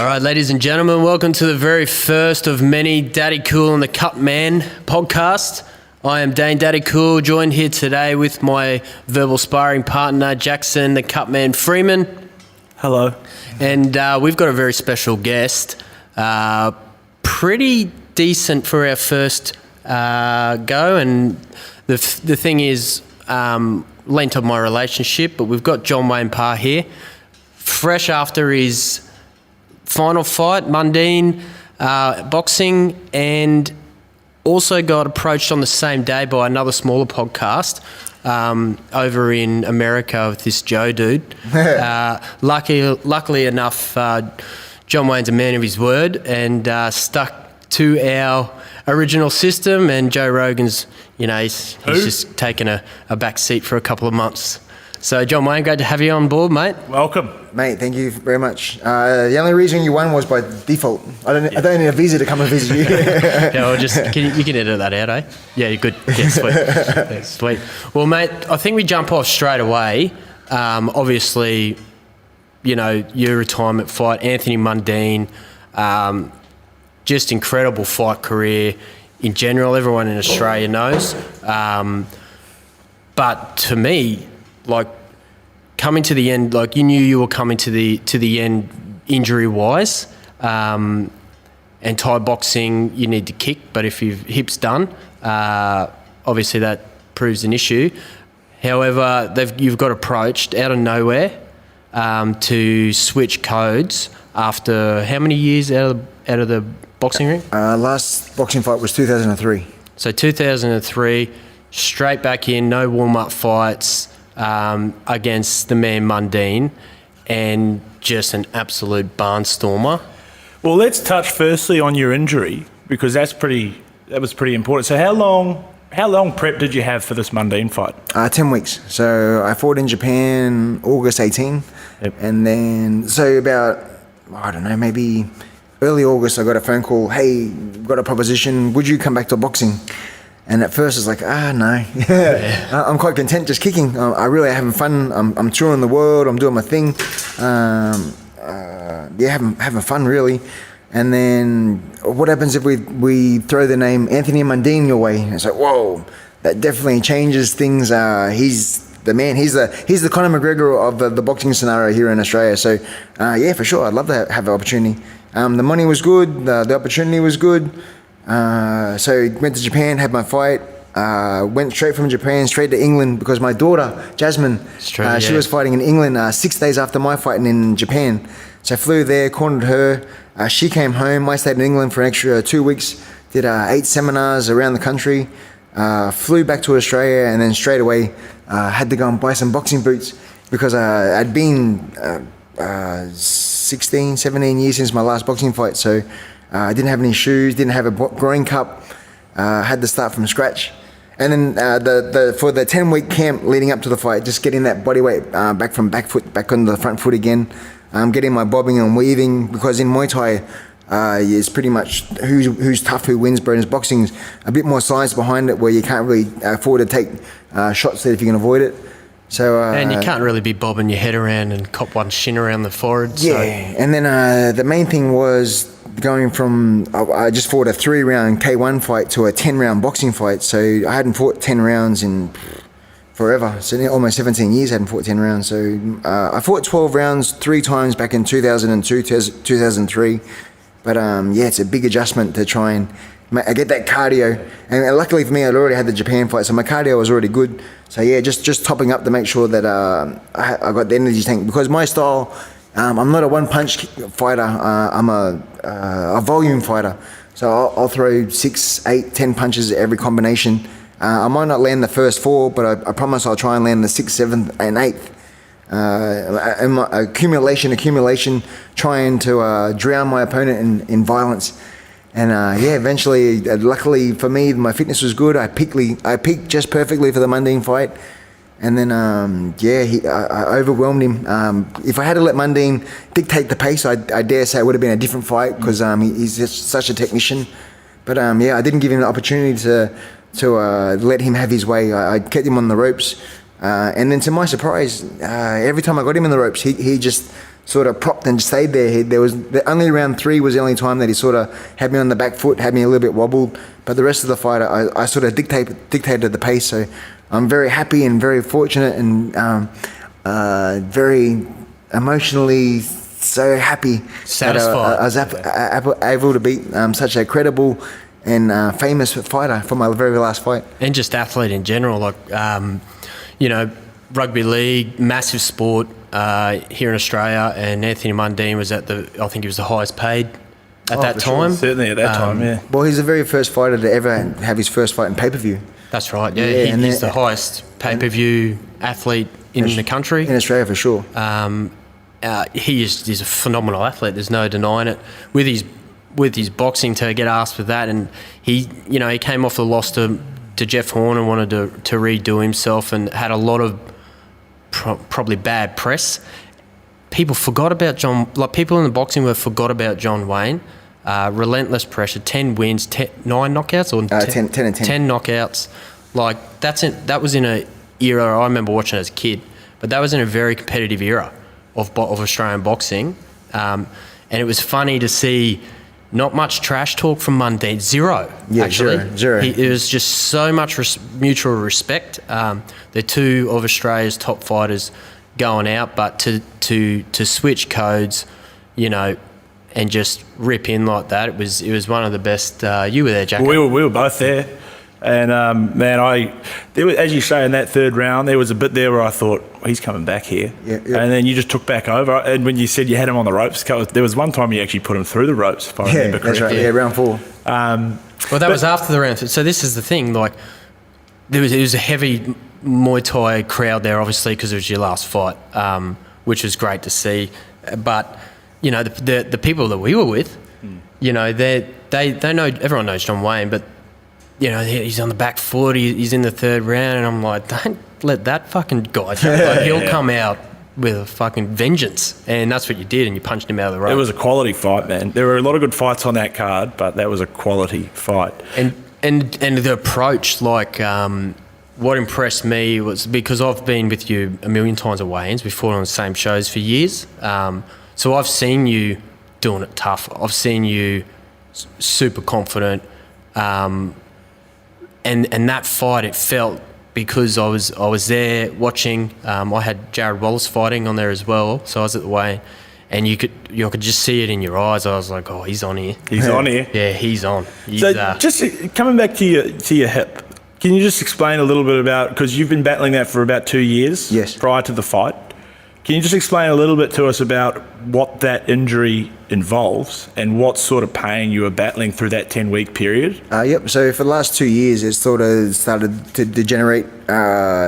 All right, ladies and gentlemen, welcome to the very first of many Daddykool and the Cutman podcast. I am Dane Daddykool, joined here today with my verbal sparring partner, Jackson, the Cutman Freeman. Hello. And we've got a very special guest. Pretty decent for our first go. And the thing is, lent on my relationship, but we've got John Wayne Parr here, fresh after his final fight, Mundine boxing, and also got approached on the same day by another smaller podcast over in America with this Joe dude. Luckily enough, John Wayne's a man of his word and stuck to our original system, and Joe Rogan's, he's just taken a back seat for a couple of months. So, John Wayne, great to have you on board, mate. Welcome. Mate, thank you very much. The only reason you won was by default. I don't need a visa to come and visit you. Yeah, well, you can edit that out, eh? Yeah, you're good. Yeah, sweet. Yeah, sweet. Well, mate, I think we jump off straight away. Obviously, your retirement fight, Anthony Mundine, just incredible fight career in general. Everyone in Australia knows. But to me, coming to the end, you knew you were coming to the end injury wise, and Thai boxing you need to kick, but if your hip's done, obviously that proves an issue. However, you've got approached out of nowhere to switch codes after how many years out of the boxing ring? Last boxing fight was 2003. So 2003, straight back in, no warm-up fights. Against the man Mundine, and just an absolute barnstormer. Well, let's touch firstly on your injury, because that was pretty important. So how long prep did you have for this Mundine fight? 10 weeks. So I fought in Japan August 18, yep. And then maybe early August I got a phone call, hey, got a proposition, would you come back to boxing? And at first it's like, no. Yeah. I'm quite content just kicking. I really having fun. I'm touring the world. I'm doing my thing. Having fun really. And then what happens if we throw the name Anthony Mundine your way? And it's like, whoa, that definitely changes things. He's the man. He's the Conor McGregor of the boxing scenario here in Australia. So for sure, I'd love to have the opportunity. The money was good. The opportunity was good. So went to Japan, had my fight, went straight from Japan straight to England because my daughter Jasmine, she was fighting in England 6 days after my fighting in Japan. So I flew there, cornered her. She came home. I stayed in England for an extra 2 weeks, did 8 seminars around the country, flew back to Australia, and then straight away had to go and buy some boxing boots because I'd been 16, 17 years since my last boxing fight. So I didn't have any shoes, didn't have a groin cup, had to start from scratch. And then for the 10-week camp leading up to the fight, just getting that body weight back from back foot, back on the front foot again, getting my bobbing and weaving, because in Muay Thai, it's pretty much who's tough, who wins, but in boxing's a bit more science behind it where you can't really afford to take shots there if you can avoid it. So, and you can't really be bobbing your head around and cop one shin around the forehead. Yeah, and then the main thing was going from, I just fought a 3-round K1 fight to a 10-round boxing fight. So I hadn't fought 10 rounds in forever. So almost 17 years I hadn't fought 10 rounds. So I fought 12 rounds 3 times back in 2002, 2003. But it's a big adjustment to try and I get that cardio, and luckily for me, I'd already had the Japan fight, so my cardio was already good. So just topping up to make sure that I got the energy tank, because my style, I'm not a one-punch fighter. I'm a volume fighter. So I'll throw 6, 8, 10 punches at every combination. I might not land the first 4, but I promise I'll try and land the 6th, 7th, and 8th. And my accumulation, trying to drown my opponent in violence. And eventually, luckily for me, my fitness was good. I peaked just perfectly for the Mundine fight. And then, I overwhelmed him. If I had to let Mundine dictate the pace, I dare say it would have been a different fight, because he's just such a technician. But I didn't give him the opportunity to let him have his way. I kept him on the ropes. And then to my surprise, every time I got him in the ropes, he just sort of propped and stayed there. There was only round 3 was the only time that he sort of had me on the back foot, had me a little bit wobbled. But the rest of the fight, I sort of dictated the pace. So I'm very happy and very fortunate and very emotionally so happy. Satisfied. That I was able to beat such a credible and famous fighter for my very last fight. And just athlete in general, like, you know, rugby league, massive sport here in Australia, and Anthony Mundine was I think he was the highest paid at that time. Sure. Certainly at that time, yeah. Well, he's the very first fighter to ever have his first fight in pay-per-view. That's right, yeah. He's the highest pay-per-view athlete in the country. In Australia, for sure. He's a phenomenal athlete. There's no denying it. With his boxing, to get asked for that, and he came off the loss to Jeff Horn and wanted to redo himself, and had a lot of probably bad press. People forgot about people in the boxing world forgot about John Wayne. Relentless pressure, 10 wins, 9 knockouts, or 10 and 10. 10 knockouts. Like that was in a era I remember watching as a kid, but that was in a very competitive era of Australian boxing, and it was funny to see. Not much trash talk from Mundine. Zero, actually. Zero. It was just so much mutual respect. They're 2 of Australia's top fighters going out, but to switch codes, you know, and just rip in like that, it was one of the best. You were there, Jack. We were both there, and there was, as you say, in that 3rd round, there was a bit there where I thought, he's coming back here. Yeah. And then you just took back over. And when you said you had him on the ropes, there was one time you actually put him through the ropes, if I remember correctly. That's right. Yeah, round 4. Well, that was after the round. So this is the thing. Like, it was a heavy Muay Thai crowd there, obviously, because it was your last fight, which was great to see. But you know, the people that we were with, you know, they know, everyone knows John Wayne, but you know, he's on the back foot. He's in the 3rd round, and I'm like, don't let that fucking guy down. Like, he'll come out with a fucking vengeance, and that's what you did, and you punched him out of the rope. It was a quality fight, man. There were a lot of good fights on that card, but that was a quality fight. And the approach, like, what impressed me was, because I've been with you a million times at weigh-ins, we've fought on the same shows for years, so I've seen you doing it tough. I've seen you super confident, and that fight, it felt, because I was there watching. I had Jared Wallace fighting on there as well, so I was at the weigh, and you could just see it in your eyes. I was like, oh, he's on here. He's on here. Yeah, he's on. So just coming back to your hip, can you just explain a little bit about, because you've been battling that for about 2 years. Yes. Prior to the fight. Can you just explain a little bit to us about what that injury involves and what sort of pain you were battling through that 10-week period? Yep. So for the last 2 years, it sort of started to degenerate.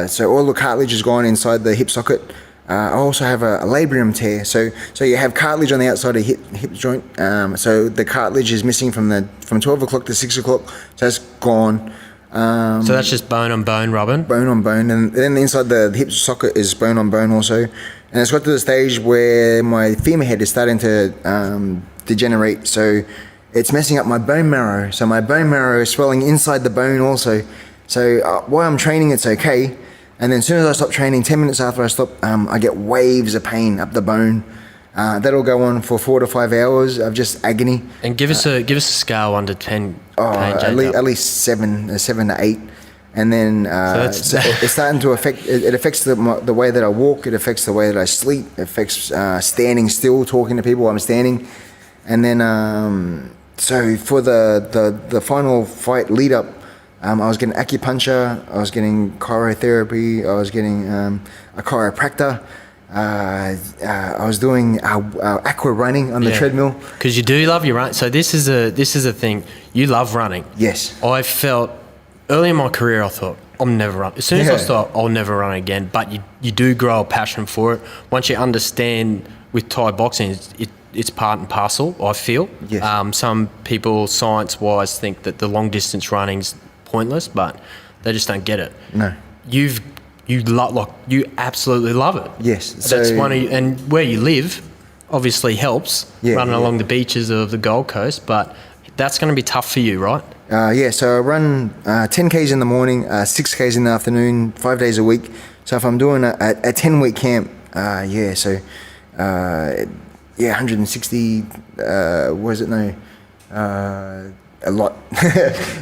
So all the cartilage is gone inside the hip socket. I also have a labrum tear. So you have cartilage on the outside of the hip joint. So the cartilage is missing from 12 o'clock to 6 o'clock. So that's gone. So that's just bone on bone rubbing? Bone on bone. And then inside the hip socket is bone on bone also. And it's got to the stage where my femur head is starting to degenerate. So it's messing up my bone marrow. So my bone marrow is swelling inside the bone also. So while I'm training, it's okay. And then as soon as I stop training, 10 minutes after I stop, I get waves of pain up the bone. That'll go on for 4 to 5 hours of just agony. And give us a scale 1 to 10. At least 7 to 8. And then so it's starting to affect. It affects the way that I walk. It affects the way that I sleep. It affects standing still, talking to people while I'm standing. And then so for the final fight lead up, I was getting acupuncture. I was getting cryotherapy. I was getting a chiropractor. I was doing aqua running on the treadmill. Because you do love your run. So this is a thing. You love running. Yes. I felt early in my career, I thought, I'm never run. As soon as I start, I'll never run again. But you do grow a passion for it. Once you understand with Thai boxing, it's part and parcel, I feel. Yes. Some people, science-wise, think that the long-distance running's pointless, but they just don't get it. No. You absolutely love it. Yes. That's one of you, and where you live obviously helps, running along the beaches of the Gold Coast, but that's going to be tough for you, right? So I run 10 Ks in the morning, 6 Ks in the afternoon, 5 days a week. So if I'm doing a 10-week camp, so 160. Was it no? A lot.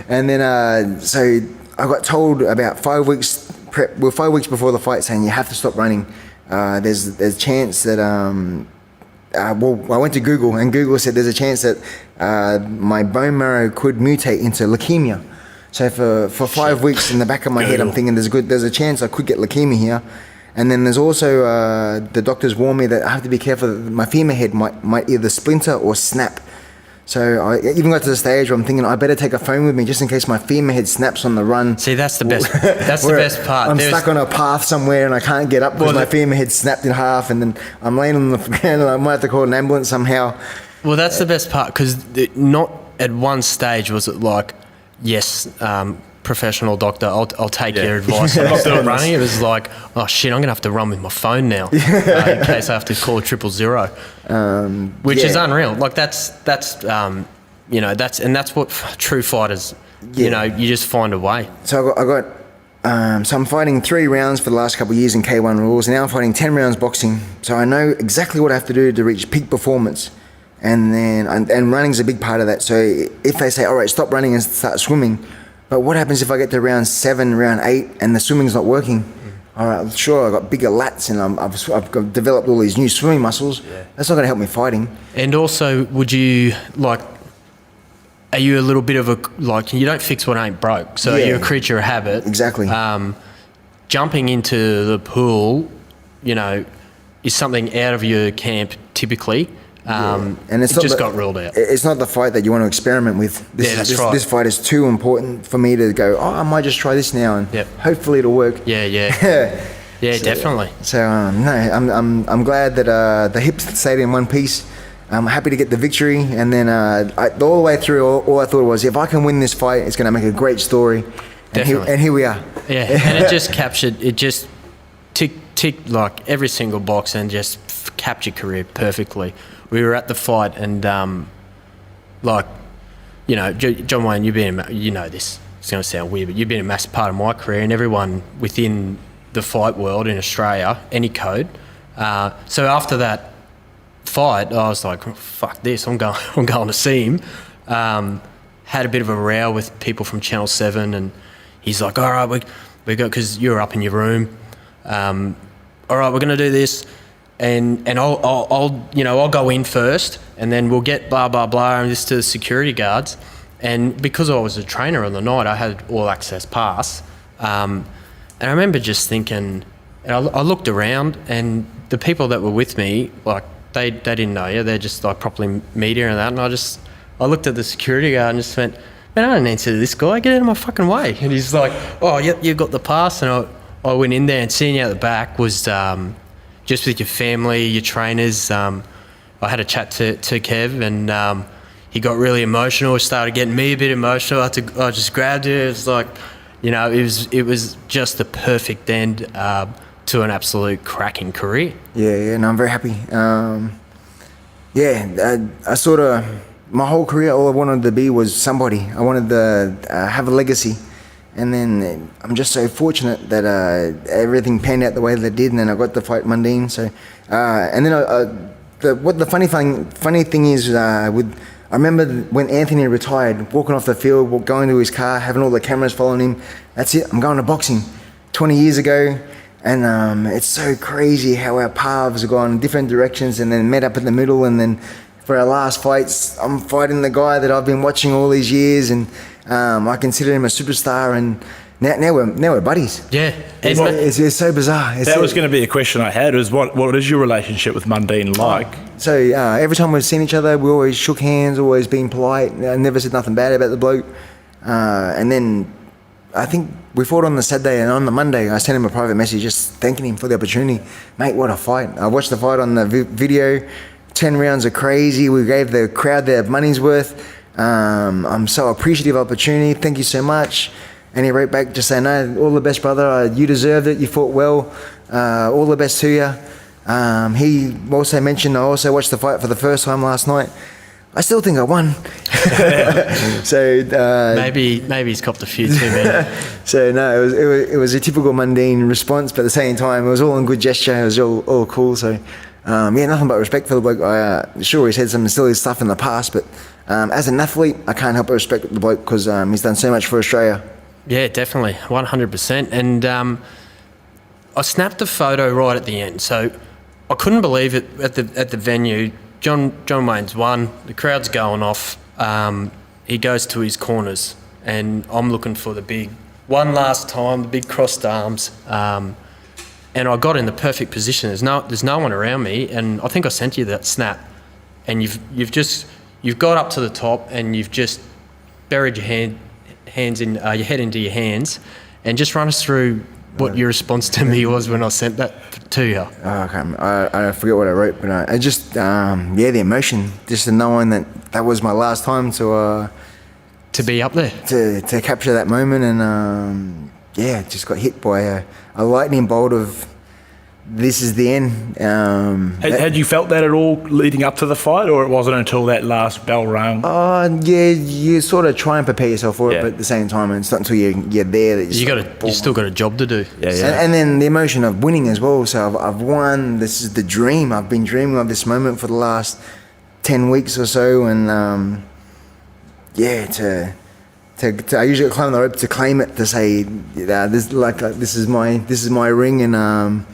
And then so I got told about 5 weeks prep. Well, 5 weeks before the fight, saying you have to stop running. There's a chance that I went to Google, and Google said there's a chance that my bone marrow could mutate into leukemia. So for 5 weeks in the back of my head, I'm thinking there's a chance I could get leukemia here. And then there's also the doctors warned me that I have to be careful that my femur head might either splinter or snap. So I even got to the stage where I'm thinking I better take a phone with me just in case my femur head snaps on the run. See, that's the best. That's the best part. I'm stuck on a path somewhere and I can't get up because my femur head snapped in half, and then I'm laying on the ground and I might have to call an ambulance somehow. Well, that's the best part, because not at one stage was it like, yes, professional doctor, I'll take your advice. I'm not doing running. It was like, oh shit, I'm gonna have to run with my phone now in case I have to call 000, which is unreal. Like that's you know, that's what true fighters. You know, you just find a way. So I got so I'm fighting 3 rounds for the last couple of years in K1 rules. Now I'm fighting 10 rounds boxing. So I know exactly what I have to do to reach peak performance. And then and running's a big part of that. So if they say, all right, stop running and start swimming, but what happens if I get to round 7, round 8, and the swimming's not working? All right, sure, I've got bigger lats and I've developed all these new swimming muscles. That's not going to help me fighting. And also, would you like? Are you a little bit of a like? You don't fix what ain't broke. So you're a creature of habit. Exactly. Jumping into the pool, you know, is something out of your camp typically. And it just got ruled out. It's not the fight that you want to experiment with. This fight is too important for me to go, oh, I might just try this now and hopefully it'll work. Yeah, definitely. So no, I'm glad that the hips stayed in one piece. I'm happy to get the victory, and then all the way through, all I thought was, if I can win this fight, it's going to make a great story. And here we are. Yeah, and it just captured. It just ticked like every single box and just captured career perfectly. We were at the fight, and like, you know, John Wayne, you know this. It's going to sound weird, but you've been a massive part of my career, and everyone within the fight world in Australia, any code. So after that fight, I was like, fuck this, I'm going to see him. Had a bit of a row with people from Channel 7, and he's like, all right, we got, because you're up in your room. All right, we're going to do this. And I'll go in first, and then we'll get blah blah blah and this to the security guards. And because I was a trainer on the night, I had all access pass. And I remember just thinking, and I looked around, and the people that were with me, like they didn't know you. They're just like properly media and that. And I looked at the security guard and just went, man, I don't answer to this guy. Get out of my fucking way. And he's like, oh, yep, you got the pass. And I went in there, and seeing you at the back was. Just with your family, your trainers. I had a chat to Kev, and he got really emotional. It started getting me a bit emotional. I just grabbed it. It was like, you know, it was just the perfect end to an absolute cracking career. Yeah, no, I'm very happy. I sort of, my whole career, all I wanted to be was somebody. I wanted to have a legacy. And then I'm just so fortunate that everything panned out the way that it did, and then I got to fight Mundine. So, and then the funny thing is, I remember when Anthony retired, walking off the field, going to his car, having all the cameras following him. That's it. I'm going to boxing. 20 years ago, and it's so crazy how our paths have gone in different directions, and then met up in the middle, and then for our last fights, I'm fighting the guy that I've been watching all these years, and I consider him a superstar, and now we're buddies. Yeah, it's so bizarre. That was going to be a question I had. Was what is your relationship with Mundine like? So every time we've seen each other, we always shook hands, always been polite. I never said nothing bad about the bloke. And then I think we fought on the Saturday, and on the Monday I sent him a private message just thanking him for the opportunity. Mate, what a fight! I watched the fight on the video. 10 rounds are crazy. We gave the crowd their money's worth. I'm so appreciative of the opportunity. Thank you so much. And he wrote back just saying, no, all the best, brother. You deserved it. You fought well. All the best to you. He also mentioned I also watched the fight for the first time last night. I still think I won. So maybe he's copped a few too, man. So no, it was a typical Mundine response, but at the same time, it was all in good gesture. It was all cool. So nothing but respect for the bloke. Sure, he's had some silly stuff in the past, but as an athlete, I can't help but respect the bloke because he's done so much for Australia. Yeah, definitely, 100%. And I snapped the photo right at the end, so I couldn't believe it at the venue. John Wayne's won. The crowd's going off. He goes to his corners, and I'm looking for the big one last time, the big crossed arms. And I got in the perfect position. There's no one around me, and I think I sent you that snap. And you've got up to the top, and you've just buried your head into your hands, and just run us through what your response to me was when I sent that to you. I forget what I wrote, but I just the emotion, just knowing that was my last time to be up there, to capture that moment, and just got hit by a lightning bolt of this is the end. Had you felt that at all leading up to the fight, or it wasn't until that last bell rang? You sort of try and prepare yourself for it, but at the same time, it's not until you're there that you still got a job to do. Yeah. And then the emotion of winning as well. So I've won. This is the dream. I've been dreaming of this moment for the last 10 weeks or so, and I usually climb the rope to claim it, to say this is my ring, and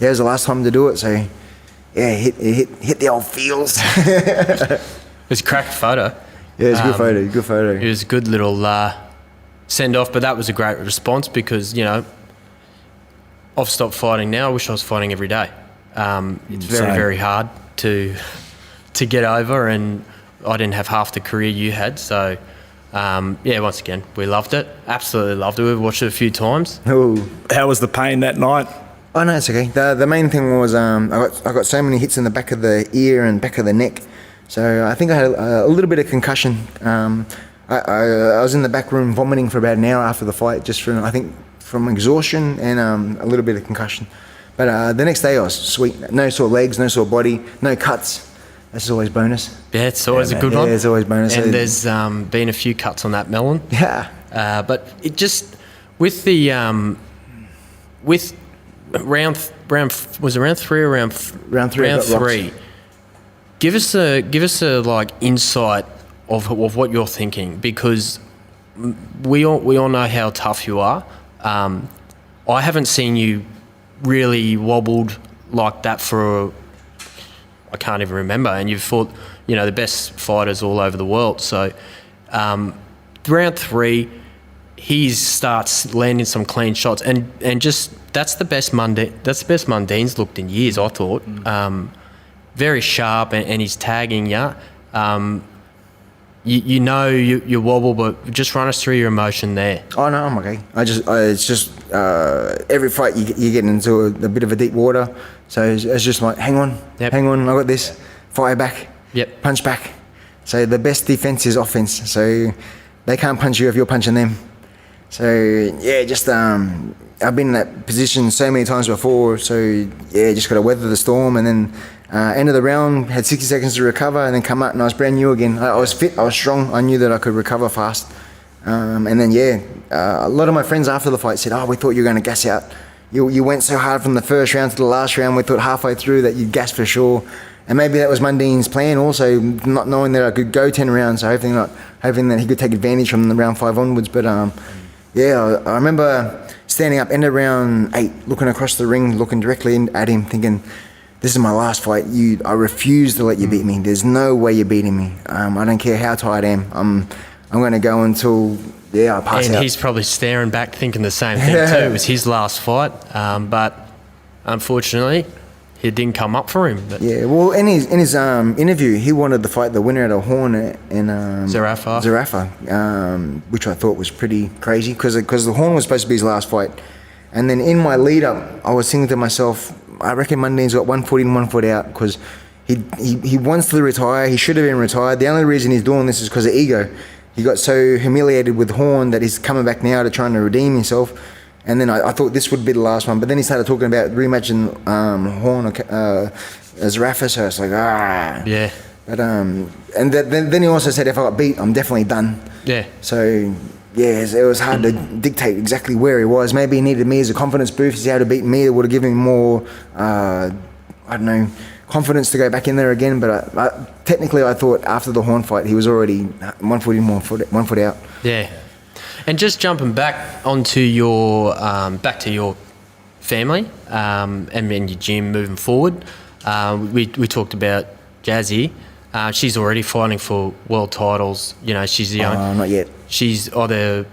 it was the last time to do it. So hit the old feels. It was a cracked photo. Yeah, it's a good photo. It was a good little send off, but that was a great response because I've stopped fighting now. I wish I was fighting every day. It's very very hard to get over, and I didn't have half the career you had. So once again, we loved it. Absolutely loved it. We've watched it a few times. Ooh. How was the pain that night? Oh no, it's okay. The main thing was I got so many hits in the back of the ear and back of the neck, so I think I had a little bit of concussion. I was in the back room vomiting for about an hour after the fight, just from exhaustion and a little bit of concussion. But the next day I was sweet. No sore legs, no sore body, no cuts. That's always bonus. Yeah, it's always a good one. Yeah, it's always bonus. And there's been a few cuts on that melon. Yeah. But it just with the with round was it round 3 or round three? Round 3. Give us a like insight of what you're thinking, because we all know how tough you are. I haven't seen you really wobbled like that for I can't even remember, and you've fought the best fighters all over the world. So round 3, he starts landing some clean shots, and just that's the best Mundine's looked in years, I thought. Very sharp, and he's tagging you. You wobble, but just run us through your emotion there. Oh no, I'm okay. It's just every fight you get into a bit of a deep water, so it's just like hang on, I got this. Fire back, punch back. So the best defense is offense. So they can't punch you if you're punching them. So I've been in that position so many times before. So just got to weather the storm, and then end of the round had 60 seconds to recover, and then come out and I was brand new again. I was fit, I was strong, I knew that I could recover fast. And then a lot of my friends after the fight said, we thought you were going to gas out. You went so hard from the first round to the last round, we thought halfway through that you'd gas for sure. And maybe that was Mundine's plan also, not knowing that I could go 10 rounds, so hoping that he could take advantage from the round 5 onwards. But I remember standing up end of round 8, looking across the ring, looking directly at him, thinking, this is my last fight. I refuse to let you beat me. There's no way you're beating me. I don't care how tired I am. I'm going to go until I pass out. And he's probably staring back thinking the same thing too. It was his last fight, but unfortunately it didn't come up for him. But well, in his interview, he wanted to fight the winner at a Horn and Zarafa, which I thought was pretty crazy because the Horn was supposed to be his last fight. And then in my lead up, I was thinking to myself, I reckon Mundine's got 1 foot in, 1 foot out, because he wants to retire. He should have been retired. The only reason he's doing this is because of ego. He got so humiliated with Horn that he's coming back now to trying to redeem himself. And then I thought this would be the last one, but then he started talking about rematching Horn as Rafa, so it's like yeah. But then he also said if I got beat, I'm definitely done. Yeah. So it was hard to dictate exactly where he was. Maybe he needed me as a confidence boost. If he had to beat me, it would have given him more, confidence to go back in there again. But technically, I thought after the Horn fight, he was already 1 foot in, 1 foot out. Yeah. And just jumping back onto your back to your family and your gym moving forward, we talked about Jazzy. She's already fighting for world titles. You know, she's the only. Not yet. She's either.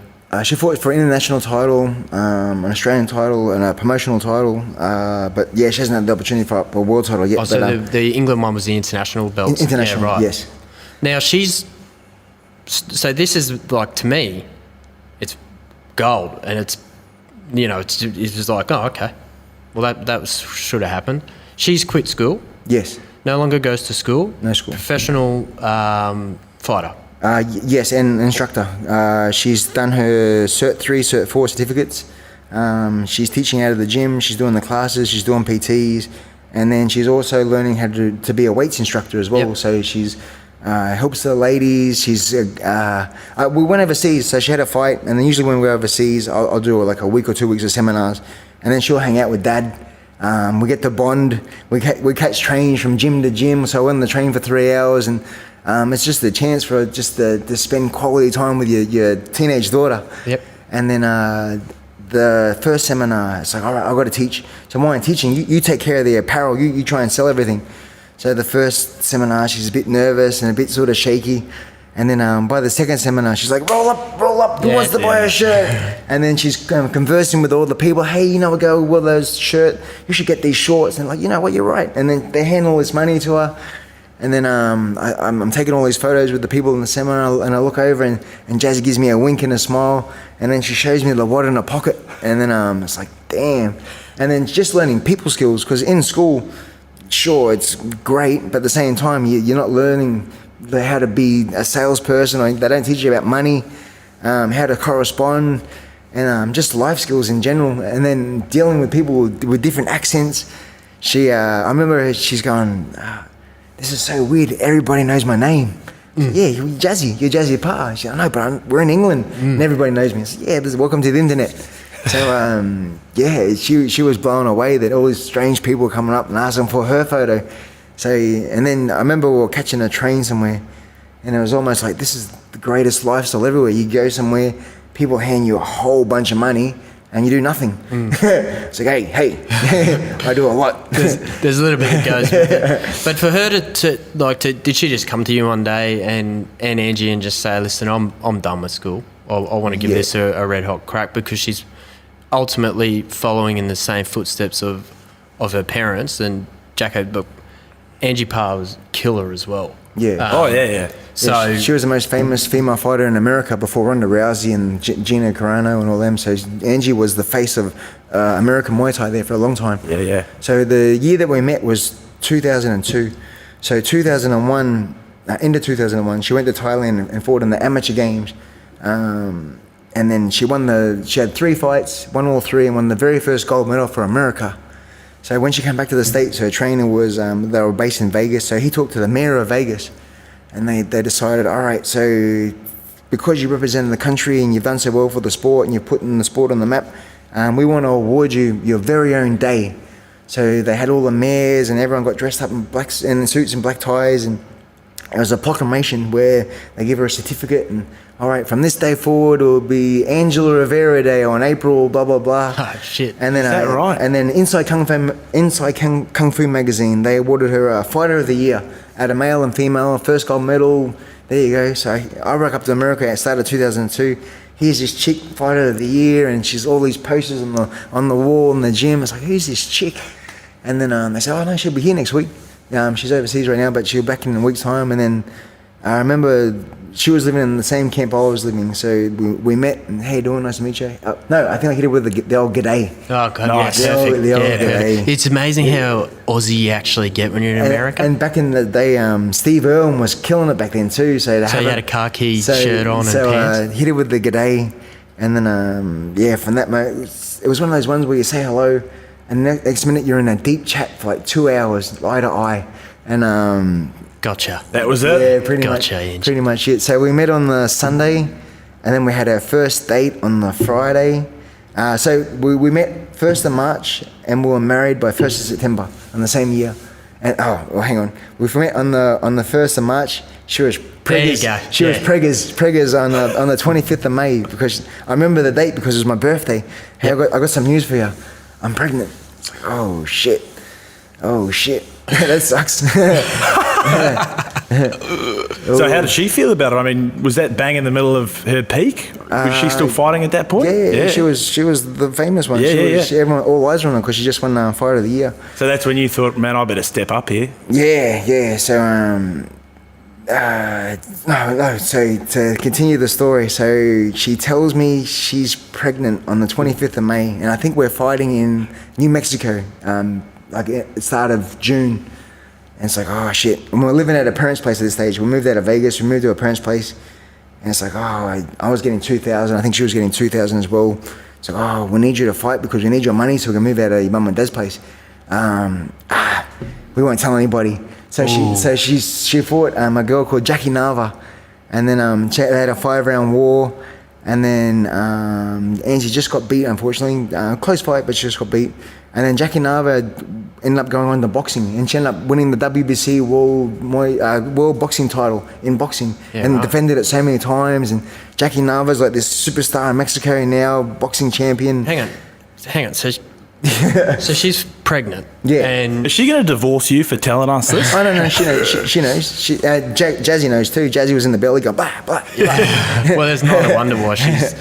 She fought for an international title, an Australian title, and a promotional title. But yeah, she hasn't had the opportunity for a world title yet. Oh, so the England one was the international belt. International, yeah, right. Yes. Now so this is like, to me, it's gold, and it's, you know, it's just like, oh, okay, well that should have happened. She's quit school. Yes. No longer goes to school. No school. Professional fighter. Yes, and instructor. She's done her Cert 3, Cert 4 certificates. She's teaching out of the gym. She's doing the classes. She's doing PTs. And then she's also learning how to be a weights instructor as well. Yep. So she's helps the ladies. We went overseas, so she had a fight. And then usually when we're overseas, I'll do like a week or 2 weeks of seminars. And then she'll hang out with Dad. We get to bond. We catch trains from gym to gym. So we're on the train for 3 hours, and it's just a chance for to spend quality time with your teenage daughter. Yep. And then the first seminar, it's like, all right, I've got to teach. So while I'm teaching, you take care of the apparel. You try and sell everything. So the first seminar, she's a bit nervous and a bit sort of shaky. And then by the second seminar, she's like, roll up, who wants to buy a shirt? And then she's conversing with all the people. Hey, you know, go, well, those shirt, you should get these shorts. And like, you know what, you're right. And then they hand all this money to her. And then I'm taking all these photos with the people in the seminar, and I look over, and Jazzy gives me a wink and a smile. And then she shows me the what in her pocket. And then it's like, damn. And then just learning people skills, because in school, sure, it's great, but at the same time, you're not learning how to be a salesperson. Or they don't teach you about money, how to correspond, and just life skills in general. And then dealing with people with different accents. I remember she's going, this is so weird. Everybody knows my name. Yeah, you're Jazzy Parr. She said, I know, but we're in England, and everybody knows me. I said, yeah, welcome to the internet. So she was blown away that all these strange people were coming up and asking for her photo. So, and then I remember we were catching a train somewhere, and it was almost like, this is the greatest lifestyle everywhere. You go somewhere, people hand you a whole bunch of money, and you do nothing. It's like, hey, I do a lot. There's a little bit that goes with it. But for her did she just come to you one day and Angie and just say, listen, I'm done with school. I want to give this a red hot crack, because she's ultimately following in the same footsteps of her parents. And Jacko, look, Angie Parr was killer as well. Yeah. So she was the most famous female fighter in America before Ronda Rousey and Gina Carano and all them. So Angie was the face of American Muay Thai there for a long time. Yeah. So the year that we met was 2002. So 2001, into 2001, she went to Thailand and fought in the amateur games. And then she had 3 fights, won all 3, and won the very first gold medal for America. So when she came back to the States, her trainer was, they were based in Vegas, so he talked to the mayor of Vegas, and they decided, all right, so because you represent the country and you've done so well for the sport and you've put the sport on the map, we want to award you your very own day. So they had all the mayors and everyone got dressed up in suits and black ties, and it was a proclamation where they give her a certificate, and all right, from this day forward, it will be Angela Rivera Day on April, blah, blah, blah. Oh, shit. And then, is that right? And then Inside Kung Fu magazine, they awarded her a Fighter of the Year out of male and female, first gold medal. There you go. So I rock up to America at the start of 2002. Here's this chick, Fighter of the Year, and she's all these posters on the wall in the gym. It's like, who's this chick? And then they said, oh, no, she'll be here next week. She's overseas right now, but she'll be back in a week's time. And then I remember she was living in the same camp I was living, so we met, and hey, doing, nice to meet you. No, I think I hit it with the old g'day. Oh, God, nice. Yeah, perfect. The old g'day. It's amazing how Aussie you actually get when you're in America. And back in the day, Steve Irwin was killing it back then too. So you had a khaki shirt on and pants. Hit it with the g'day, and then from that moment, it was one of those ones where you say hello, and next minute you're in a deep chat for like 2 hours, eye to eye, and Gotcha. That was it? Yeah, pretty much it. So we met on the Sunday, and then we had our first date on the Friday. So we met 1st of March, and we were married by 1st of September in the same year. And well, hang on. We met on the 1st of March. She was preggers. There you go. She was preggers on the 25th of May because I remember the date because it was my birthday. Hey, I got some news for you. I'm pregnant. It's like, oh shit. That sucks. So how did she feel about it? I mean, was that bang in the middle of her peak? Was she still fighting at that point? Yeah. She was the famous one. Everyone, all eyes were on her because she just won Fighter of the Year. So that's when you thought, man, I better step up here. Yeah. So So to continue the story, so she tells me she's pregnant on the 25th of May, and I think we're fighting in New Mexico, like at the start of June. And it's like, oh shit. And we're living at a parents' place at this stage. We moved out of Vegas, we moved to a parents' place, and it's like, oh, I was getting 2,000. I think she was getting 2,000 as well. It's like, oh, we need you to fight because we need your money so we can move out of your mum and dad's place. We won't tell anybody. So she fought a girl called Jackie Nava, and then they had a 5-round war, and then Angie just got beat, unfortunately. Close fight, but she just got beat. And then Jackie Nava ended up going on to boxing, and she ended up winning the WBC world boxing title in boxing, defended it so many times. And Jackie Nava's like this superstar in Mexico now, boxing champion. Hang on. So she's pregnant. Yeah. And is she going to divorce you for telling us this? I don't know. She knows. Jazzy knows too. Jazzy was in the belly going, blah, blah, blah. Well, there's no wonder why she's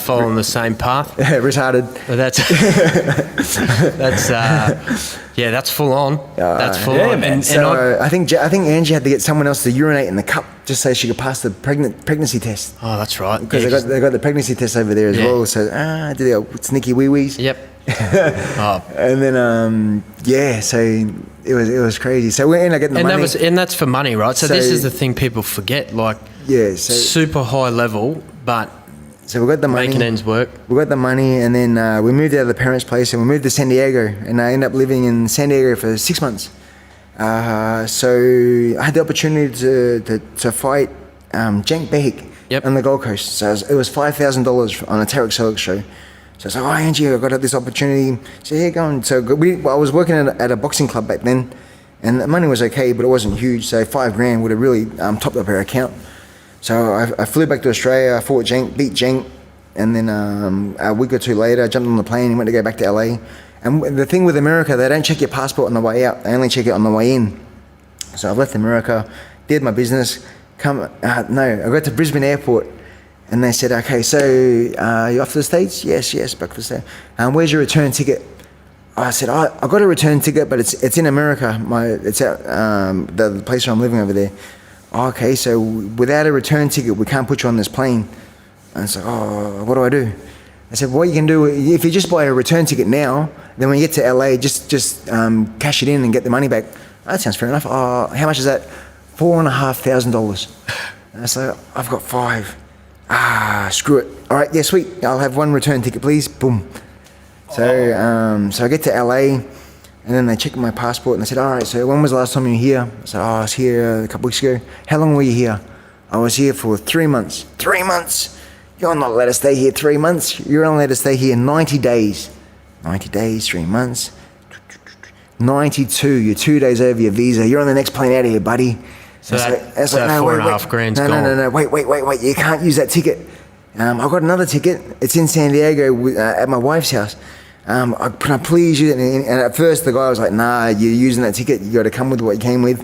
following the same path. Retarded. But that's full on. That's full on. Man. So I think Angie had to get someone else to urinate in the cup just so she could pass the pregnancy test. Oh, that's right. Because they got the pregnancy test over there as well. So did they sneaky wee wees? Yep. And then so it was crazy. So we ended up getting the money. And that's for money, right? So this is the thing people forget. Like super high level, but so we got the money. Making ends work. We got the money, and then we moved out of the parents' place, and we moved to San Diego, and I ended up living in San Diego for 6 months. So I had the opportunity to fight Cenk Behik on the Gold Coast. So it was $5,000 on a Tarek Selleck show. So I was like, oh, Angie, I got this opportunity. So here, go on. So I was working at a boxing club back then, and the money was okay, but it wasn't huge. So $5,000 would have really topped up our account. So I flew back to Australia. I fought Cenk, beat Cenk, and then a week or two later, I jumped on the plane and went to go back to LA. And the thing with America, they don't check your passport on the way out. They only check it on the way in. So I left America, did my business. I got to Brisbane Airport. And they said, okay, so you off to the States? Yes, back to the States. Where's your return ticket? I said, I got a return ticket, but it's in America. It's at the place where I'm living over there. Okay, so without a return ticket, we can't put you on this plane. And I said, what do I do? I said, what you can do, if you just buy a return ticket now, then when you get to LA, just cash it in and get the money back. That sounds fair enough. How much is that? $4,500. And I said, I've got 5. Screw it. All right, yeah, sweet. I'll have 1 return ticket, please. Boom. So I get to LA, and then they checked my passport, and they said, all right, so when was the last time you were here? I said, I was here a couple weeks ago. How long were you here? I was here for 3 months. 3 months? You're not allowed to stay here 3 months. You're only allowed to stay here 90 days. 90 days, 3 months. 92, you're 2 days over your visa. You're on the next plane out of here, buddy. So that's like $4,500 gone. No, wait. You can't use that ticket. I've got another ticket. It's in San Diego at my wife's house. Can I please use it? And at first the guy was like, nah, you're using that ticket. You got to come with what you came with.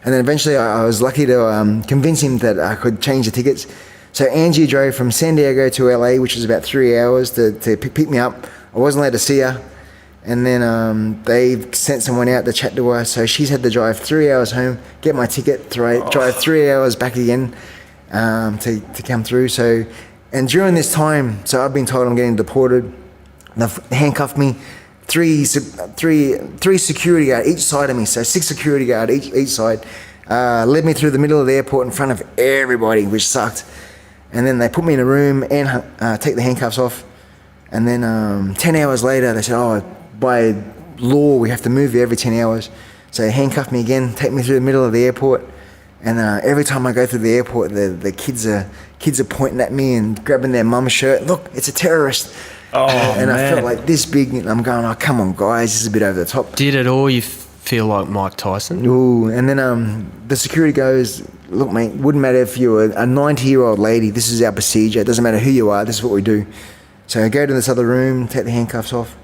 And then eventually I was lucky to convince him that I could change the tickets. So Angie drove from San Diego to LA, which was about 3 hours to pick me up. I wasn't allowed to see her. And then they sent someone out to chat to her. So she's had to drive 3 hours home, get my ticket, drive 3 hours back again to come through. So, and during this time, so I've been told I'm getting deported. They've handcuffed me, three security guard each side of me. So 6 security guard each side. Led me through the middle of the airport in front of everybody, which sucked. And then they put me in a room and take the handcuffs off. And then 10 hours later, they said, by law, we have to move you every 10 hours. So they handcuff me again, take me through the middle of the airport. And every time I go through the airport, the kids are pointing at me and grabbing their mum's shirt. Look, it's a terrorist. And I felt like this big, and I'm going, come on, guys, this is a bit over the top. Did it all. You feel like Mike Tyson. Ooh, and then the security goes, look, mate, wouldn't matter if you're a 90-year-old lady. This is our procedure. It doesn't matter who you are. This is what we do. So I go to this other room, take the handcuffs off,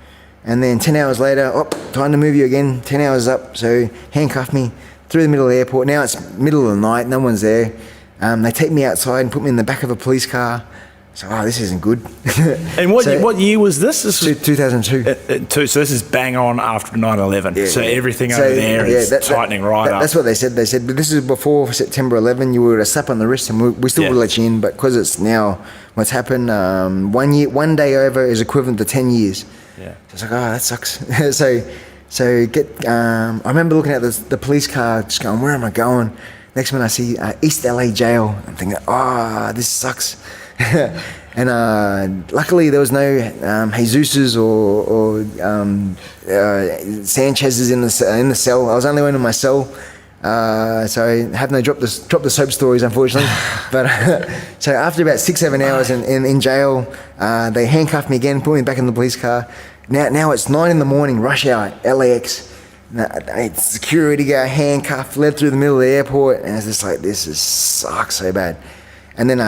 and then 10 hours later, time to move you again. 10 hours up, so handcuff me through the middle of the airport. Now it's middle of the night, no one's there. They take me outside and put me in the back of a police car. So, this isn't good. And what year was this? This was 2002. So this is bang on after 9/11. Yeah, so yeah. everything So, over there is tightening right up. That's what they said. They said, but this is before September 11. You were a slap on the wrist, and we still would let you in. But because it's now what's happened, 1 day over is equivalent to 10 years. Yeah. So it's like, that sucks. I remember looking at the police car, just going, where am I going? Next minute I see East LA jail. I'm thinking, this sucks. And luckily there was no Jesus's or Sanchez's in the cell. I was only one in my cell, so I have no drop the soap stories, unfortunately. But so after about 6-7 hours in jail, they handcuffed me again, put me back in the police car. Now it's 9 a.m, rush hour, LAX. It's security guy, handcuffed, led through the middle of the airport, and it's just like, sucks so bad. And then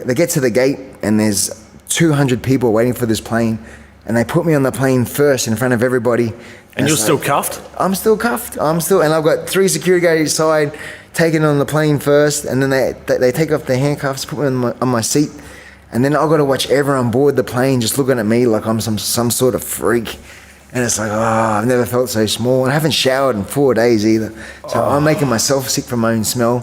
they get to the gate, and there's 200 people waiting for this plane, and they put me on the plane first in front of everybody. And you're still cuffed? I'm still cuffed. And I've got 3 security guards each side, taking on the plane first, and then they take off their handcuffs, put me on my seat, and then I've got to watch everyone on board the plane just looking at me like I'm some sort of freak. And it's like, I've never felt so small. And I haven't showered in 4 days either. So I'm making myself sick from my own smell.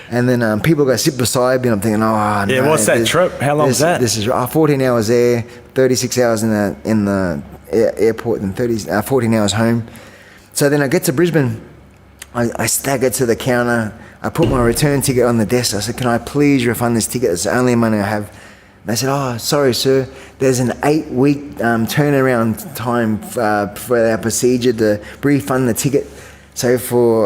And then people go sit beside me, and I'm thinking, no. Yeah, what's that trip? How long is that? This is 14 hours there, 36 hours in the airport, and 14 hours home. So then I get to Brisbane. I stagger to the counter. I put my return ticket on the desk. I said, can I please refund this ticket? It's the only money I have. They said, sorry, sir. There's an 8-week turnaround time for our procedure to refund the ticket. So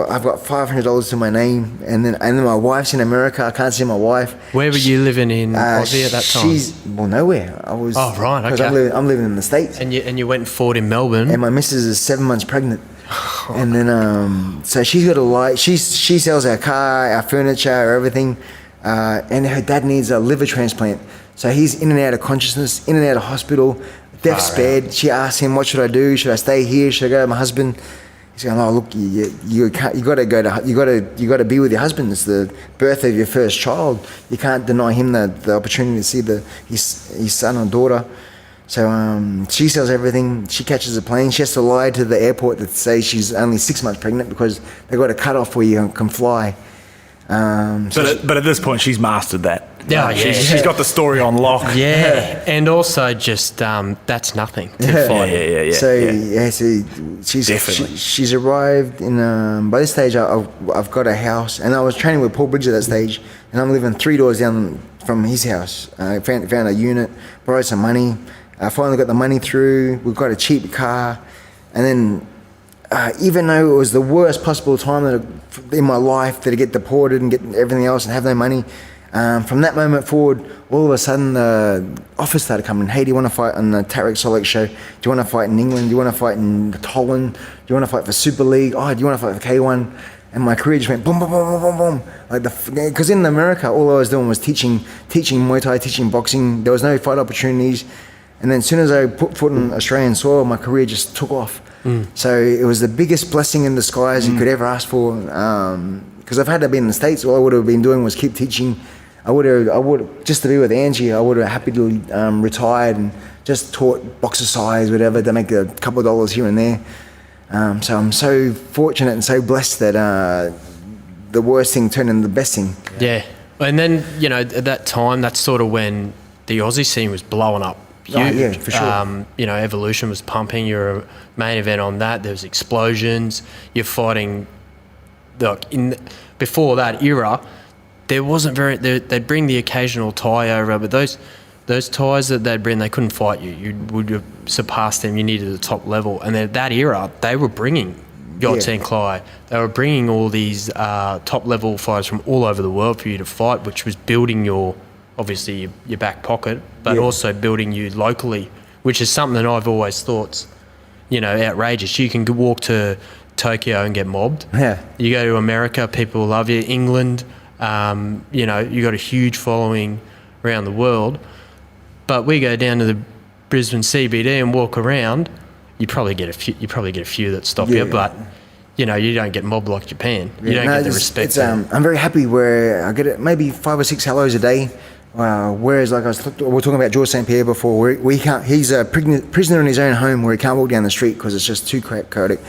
I've got $500 to my name, and then my wife's in America. I can't see my wife. Where were you living in Aussie at that time? Nowhere. I was. Oh, right, okay. Because I'm living in the States. And you went and fought in Melbourne. And my missus is 7 months pregnant. And then so she's got a light. She sells our car, our furniture, everything. And her dad needs a liver transplant. So he's in and out of consciousness, in and out of hospital, death's bed. She asked him, what should I do? Should I stay here? Should I go to my husband? He's going, look, you got to be with your husband. It's the birth of your first child. You can't deny him the opportunity to see his son or daughter. So she sells everything. She catches a plane. She has to lie to the airport to say she's only 6 months pregnant because they've got a cut-off where you can fly. But at this point, she's mastered that. Yeah, She's got the story on lock. Yeah, and also just that's nothing to fight. Yeah. So she's arrived in. By this stage, I've got a house, and I was training with Paul Bridge at that stage, and I'm living 3 doors down from his house. I found a unit, borrowed some money. I finally got the money through. We got a cheap car, and then. Even though it was the worst possible time in my life to get deported and get everything else and have no money, from that moment forward, all of a sudden the offers started coming. Hey, do you want to fight on the Tarek Solek show? Do you want to fight in England? Do you want to fight in Holland? Do you want to fight for Super League? Oh, do you want to fight for K1? And my career just went boom, boom, boom, boom, boom, boom. Because in America, all I was doing was teaching Muay Thai, teaching boxing. There was no fight opportunities. And then as soon as I put foot on Australian soil, my career just took off. So it was the biggest blessing in disguise you could ever ask for. Because if I had to be in the States, all I would have been doing was keep teaching. I would just to be with Angie, I would have happily retired and just taught boxercise, whatever, to make a couple of dollars here and there. So I'm so fortunate and so blessed that the worst thing turned into the best thing. Yeah. And then, at that time, that's sort of when the Aussie scene was blowing up. Huge. Oh, yeah, for sure. Evolution was pumping. You're a main event on that. There was explosions. You're fighting. Before that era, there wasn't they'd bring the occasional Thai over, but those Thais that they'd bring, they couldn't fight you. You would have surpassed them. You needed the top level. And at that era, they were bringing Georges St Pierre. They were bringing all these top level fighters from all over the world for you to fight, which was building your back pocket, but also building you locally, which is something that I've always thought, outrageous. You can walk to Tokyo and get mobbed. Yeah. You go to America, people love you. England, you know, you got a huge following around the world. But we go down to the Brisbane CBD and walk around. You probably get a few that stop you, but you know, you don't get mobbed like Japan. You don't get the respect. I'm very happy where I get it maybe 5 or 6 hellos a day. Whereas, like we were talking about Georges St Pierre before, where we can't. He's a prisoner in his own home where he can't walk down the street because it's just too chaotic.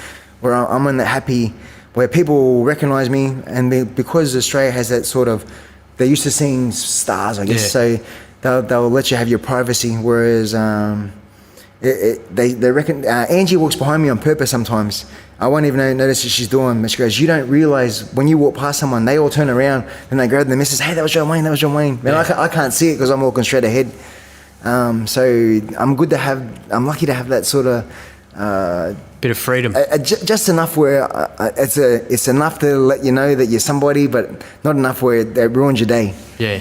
Where I'm in that happy, where people recognise me, and because Australia has that sort of, they're used to seeing stars, I guess. So they'll let you have your privacy. Whereas they reckon Angie walks behind me on purpose sometimes. I won't even notice what she's doing, but she goes, you don't realise when you walk past someone, they all turn around and they grab the missus, hey, that was John Wayne, that was John Wayne. Man, I can't see it because I'm walking straight ahead. So I'm lucky to have that sort of bit of freedom. Just enough where it's enough to let you know that you're somebody, but not enough where it ruins your day. Yeah.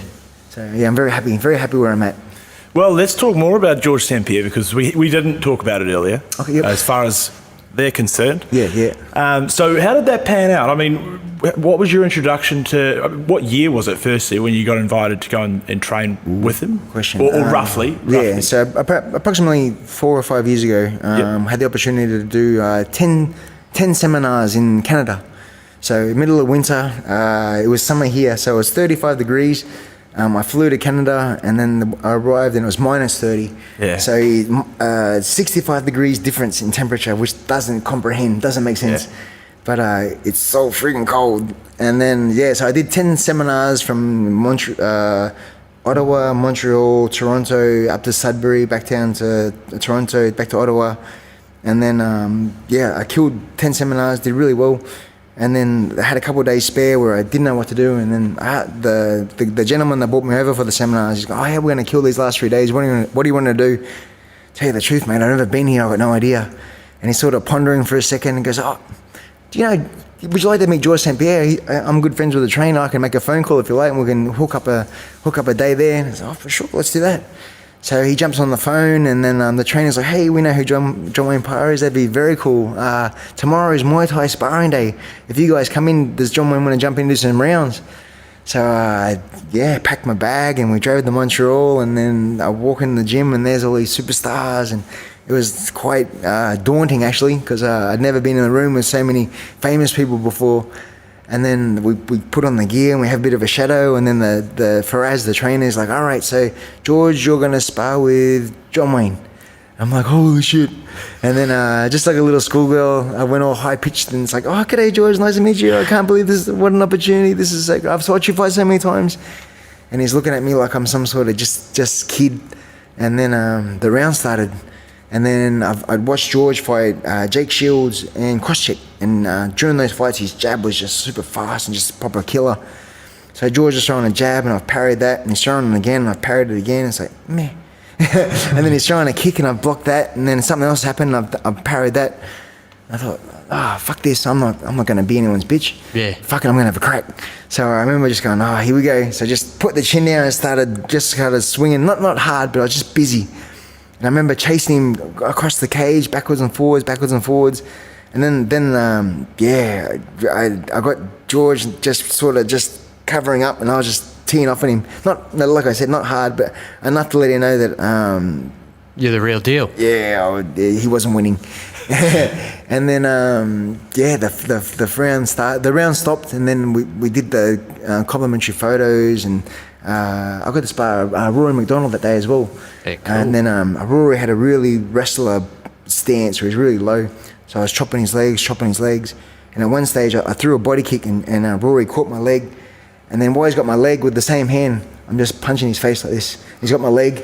So yeah, I'm very happy where I'm at. Well, let's talk more about Georges St Pierre because we didn't talk about it earlier. Okay, yep. As far as they're concerned. Yeah. So how did that pan out? I mean, what was your introduction to, what year was it firstly when you got invited to go and train with him? Question. Or roughly? Yeah, so approximately 4 or 5 years ago, had the opportunity to do 10 seminars in Canada. So middle of winter, it was summer here, so it was 35 degrees. I flew to Canada and then I arrived and it was minus 30. Yeah. So 65 degrees difference in temperature, which doesn't make sense. Yeah. But it's so freaking cold. And then, so I did 10 seminars from Ottawa, Montreal, Toronto, up to Sudbury, back down to Toronto, back to Ottawa. And then, I killed 10 seminars, did really well. And then I had a couple of days spare where I didn't know what to do. And then the gentleman that brought me over for the seminars, he's like, we're going to kill these last 3 days. What do you want to do? Tell you the truth, mate, I've never been here. I've got no idea. And he's sort of pondering for a second and goes, do you know, would you like to meet Georges St Pierre? I'm good friends with the trainer. I can make a phone call if you like and we can hook up a day there. And I said, for sure, let's do that. So he jumps on the phone and then the trainer's like, hey, we know who John Wayne Parr is. That'd be very cool. Tomorrow is Muay Thai sparring day. If you guys come in, does John Wayne want to jump in and do some rounds? So packed my bag and we drove to Montreal and then I walk in the gym and there's all these superstars and it was quite daunting actually because I'd never been in a room with so many famous people before. And then we put on the gear and we have a bit of a shadow. And then the Faraz, the trainer, is like, all right, so George, you're going to spar with John Wayne. I'm like, holy shit. And then just like a little schoolgirl, I went all high-pitched and it's like, g'day, George, nice to meet you. I can't believe this, what an opportunity. This is like, I've watched you fight so many times. And he's looking at me like I'm some sort of just kid. And then the round started. And then I'd watched George fight Jake Shields and crosscheck. And during those fights, his jab was just super fast and just proper killer. So George is throwing a jab and I've parried that. And he's throwing it again and I've parried it again. It's like, meh. And then he's throwing a kick and I've blocked that. And then something else happened and I've parried that. I thought, fuck this. I'm not going to be anyone's bitch. Yeah. Fuck it, I'm going to have a crack. So I remember just going, here we go. So I just put the chin down and started swinging. Not hard, but I was just busy. And I remember chasing him across the cage, backwards and forwards. And then I got George just covering up and I was just teeing off on him. Not, like I said, not hard, but enough to let him know that... you're the real deal. Yeah, he wasn't winning. And then, the round stopped and then we did the complimentary photos and I got to spar Rory McDonald that day as well. Yeah, cool. And then Rory had a really wrestler stance where he was really low. So I was chopping his legs. And at one stage I threw a body kick and Rory caught my leg. And then while he's got my leg with the same hand, I'm just punching his face like this. He's got my leg.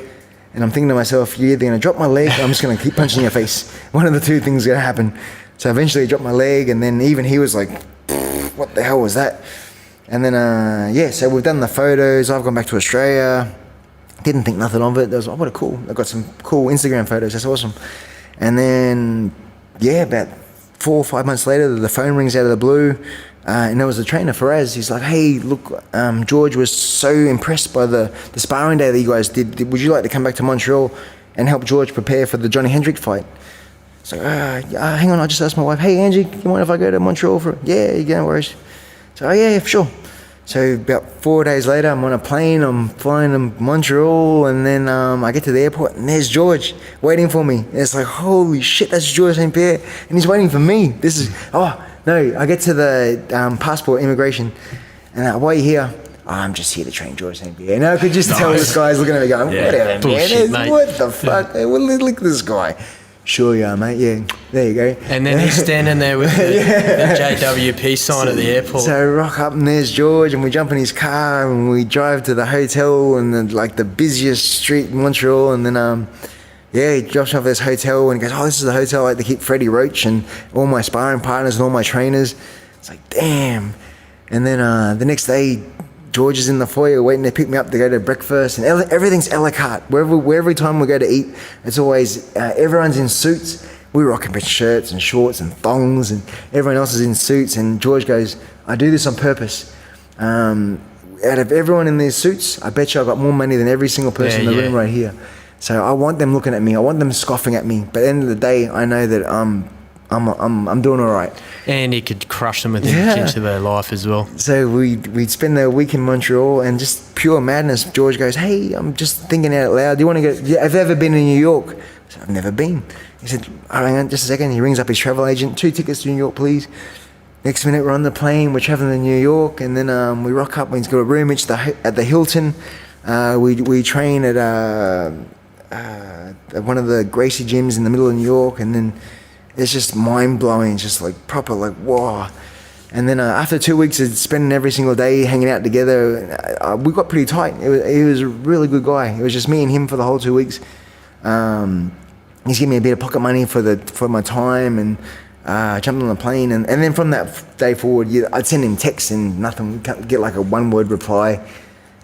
And I'm thinking to myself, you're either going to drop my leg or I'm just going to keep punching your face. One of the two things is going to happen. So eventually he dropped my leg and then even he was like, what the hell was that? And then, so we've done the photos. I've gone back to Australia. Didn't think nothing of it. I was like, what a cool. I got some cool Instagram photos. That's awesome. And then, about 4 or 5 months later, the phone rings out of the blue. And there was the trainer, Faraz. He's like, hey, look, George was so impressed by the sparring day that you guys did. Would you like to come back to Montreal and help George prepare for the Johnny Hendrick fight? So, hang on, I just asked my wife, hey, Angie, you mind if I go to Montreal for it? Yeah, you go, no worries. So, yeah, for sure. So about 4 days later, I'm on a plane, I'm flying to Montreal, and then I get to the airport, and there's George waiting for me. And it's like, holy shit, that's Georges St Pierre, and he's waiting for me. This is, I get to the passport immigration, and why are you here? I'm just here to train Georges St Pierre. And I could just tell this guy's looking at me going, whatever, bullshit, man, mate. what the fuck? Hey, well, look at this guy. Sure you are, mate. Yeah, there you go. And then he's standing there with the JWP sign at the airport. So I rock up and there's George, and we jump in his car and we drive to the hotel and the busiest street in Montreal, and then he drops off this hotel and he goes, oh, this is the hotel I like to keep Freddie Roach and all my sparring partners and all my trainers. It's like, damn. And then the next day, George is in the foyer waiting to pick me up to go to breakfast, and everything's a la carte. Every time we go to eat, it's always everyone's in suits. We rock up in shirts and shorts and thongs, and everyone else is in suits. And George goes, I do this on purpose. Out of everyone in these suits, I bet you I've got more money than every single person in the room right here. So I want them looking at me. I want them scoffing at me. But at the end of the day, I know that I'm doing all right. And he could crush them within into their life as well. So we'd spend the week in Montreal, and just pure madness. George goes, hey, I'm just thinking out loud. Do you want to go? Yeah, have you ever been in New York? I said, I've never been. He said, oh, hang on just a second. He rings up his travel agent. 2 tickets to New York, please. Next minute, we're on the plane. We're traveling to New York, and then we rock up. He's got a room at the Hilton. We train at one of the Gracie gyms in the middle of New York, and then it's just mind-blowing. It's just like proper, like, whoa. And then after 2 weeks of spending every single day hanging out together, we got pretty tight. He was a really good guy. It was just me and him for the whole 2 weeks. He's giving me a bit of pocket money for my time, and jumped on the plane. And then from that day forward, I'd send him texts and nothing, get like a one-word reply.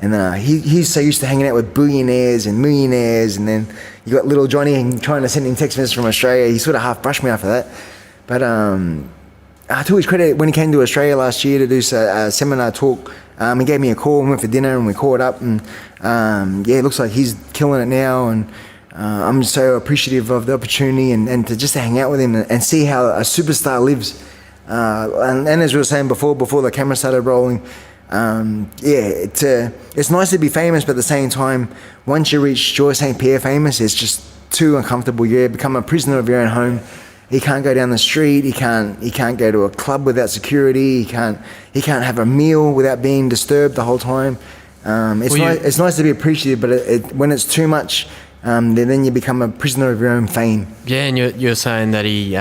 And he's so used to hanging out with billionaires and millionaires, and then you got little Johnny and trying to send him text messages from Australia. He sort of half brushed me off of that. But to his credit, when he came to Australia last year to do a seminar talk, he gave me a call and went for dinner, and we caught up. And it looks like he's killing it now. And I'm so appreciative of the opportunity and to just hang out with him and see how a superstar lives. And as we were saying before the camera started rolling, it's nice to be famous, but at the same time, once you reach Georges St Pierre famous, it's just too uncomfortable. You become a prisoner of your own home. He can't go down the street. He can't go to a club without security. He can't have a meal without being disturbed the whole time. It's nice to be appreciative, but when it's too much, then you become a prisoner of your own fame. Yeah, and you're saying that he,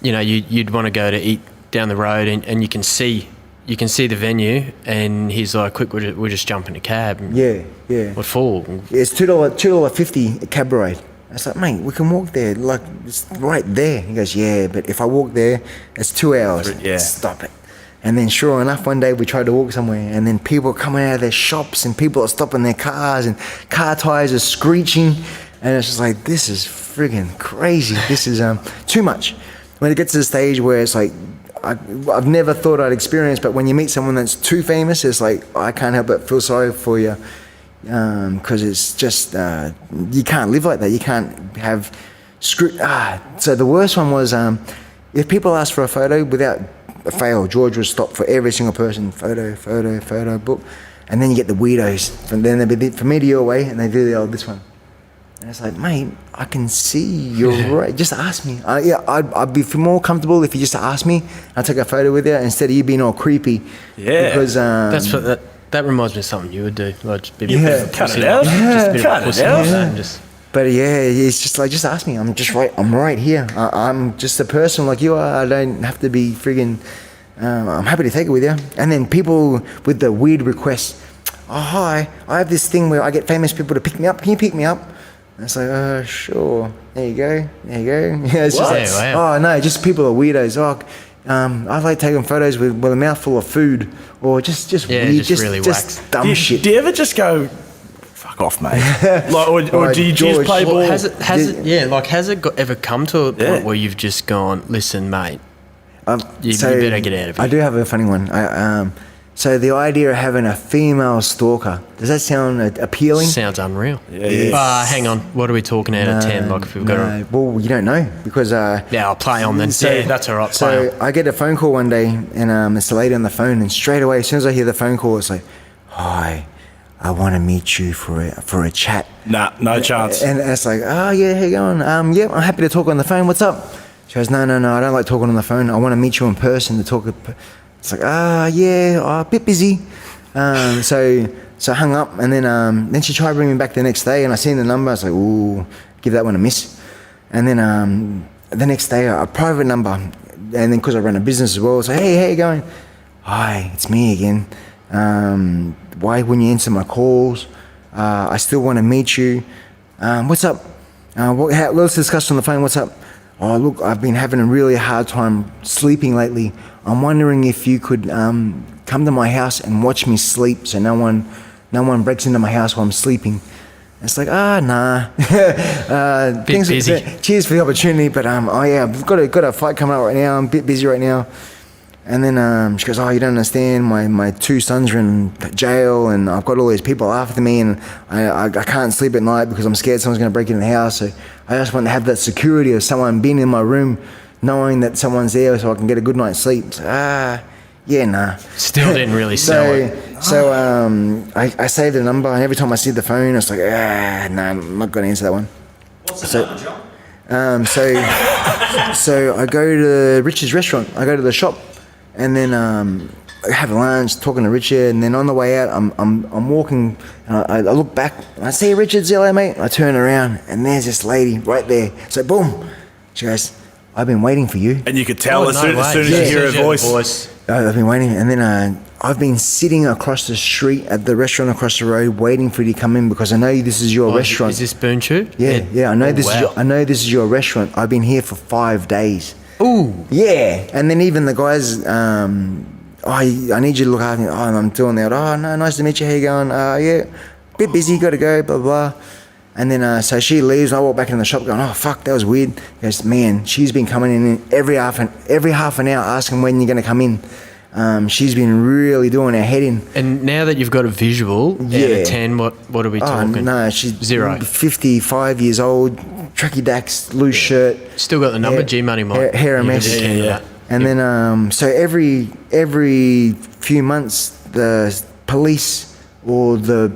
you'd want to go to eat down the road, and you can see the venue, and he's like, quick, we'll just jump in a cab. Yeah. What for? Yeah, it's $2.50 a cab ride. I was like, mate, we can walk there, like, it's right there. He goes, yeah, but if I walk there, it's 2 hours. Yeah. Stop it. And then sure enough, one day we tried to walk somewhere, and then people are coming out of their shops, and people are stopping their cars, and car tires are screeching, and it's just like, this is friggin' crazy. This is too much. When it gets to the stage where it's like, I've never thought I'd experience, but when you meet someone that's too famous, it's like, I can't help but feel sorry for you, because it's just, you can't live like that. You can't have so the worst one was, if people ask for a photo, without fail, George would stop for every single person, photo, book, and then you get the weirdos, and then they'd be familiar your way, and they do the old this one. And it's like, mate, I can see you're right. Just ask me. I'd be more comfortable if you just asked me. I'd take a photo with you instead of you being all creepy. Yeah. Because that reminds me of something you would do. Like just be a bit of a cut pussy, it out. just a bit Cut of a it pussy out. like that and just. But it's just like, just ask me. I'm right here. I'm just a person like you are. I don't have to be friggin'. I'm happy to take it with you. And then people with the weird requests. Oh, hi, I have this thing where I get famous people to pick me up. Can you pick me up? And it's like, sure. There you go. Yeah, it's just like, wow. oh no, just people are weirdos. I like taking photos with a mouthful of food, or just weird, just really wax. Dumb shit. Do you ever just go, fuck off, mate? or do you just play ball? Has it ever come to a point where you've just gone, listen, mate, you better get out of here? I do have a funny one. So the idea of having a female stalker, does that sound appealing? Sounds unreal. Yeah. Hang on. What are we talking out of 10? Like if we've got No, well, you don't know because... Yeah, I'll play on then. So- Yeah, that's all right. Play So on. I get a phone call one day, and it's a lady on the phone, and straight away, as soon as I hear the phone call, it's like, "Hi, I want to meet you for a chat." Nah, no chance. And it's like, "Oh yeah, how you going? Yeah, I'm happy to talk on the phone. What's up?" She goes, "No, I don't like talking on the phone. I want to meet you in person to talk." It's like, yeah, a bit busy. So I hung up, and then she tried bringing me back the next day, and I seen the number. I was like, "Ooh, give that one a miss." And then the next day, a private number, and then because I run a business as well, so hey, how you going? "Hi, it's me again. Why wouldn't you answer my calls? I still want to meet you. What's up? Let's discuss on the phone. What's up? Oh, look, I've been having a really hard time sleeping lately. I'm wondering if you could come to my house and watch me sleep, so no one breaks into my house while I'm sleeping." It's like, nah. Bit busy. Cheers for the opportunity, but I've got a fight coming up right now. I'm a bit busy right now. And then she goes, "Oh, you don't understand. My 2 sons are in jail, and I've got all these people after me, and I can't sleep at night because I'm scared someone's going to break into the house. So I just want to have that security of someone being in my room, knowing that someone's there, so I can get a good night's sleep." So, yeah, nah. Still didn't really sell it. So I saved the number, and every time I see the phone, it's like, nah, I'm not going to answer that one. What's the number, John? So I go to Richard's restaurant. I go to the shop, and then I have lunch, talking to Richard, and then on the way out, I'm walking, and I look back, and I see Richard's there, mate. I turn around, and there's this lady right there. So boom, she goes, "I've been waiting for you." And you could tell Oh, as no soon way. as you hear her voice. I've been waiting, and then I've been sitting across the street at the restaurant across the road, waiting for you to come in because I know this is your restaurant. Is this Beauchamp? Yeah. I know this. Wow. I know this is your restaurant. I've been here for 5 days. Ooh. Yeah, and then even the guys, I need you to look after me. Oh, I'm doing that. Oh, no, nice to meet you. How you going? Yeah, bit busy. Got to go. Blah blah. And then so she leaves. And I walk back in the shop, going, "Oh fuck, that was weird." He goes, "Man, she's been coming in every half an hour asking when you're going to come in. She's been really doing her head in." And now that you've got a visual, out Yeah. of 10, what are we Oh talking? no, she's 0. 55 years old, tracky dacks, loose shirt. Still got the number, Hair- G Money Mike. hair a mess. Yeah. And then, so every few months, the police or the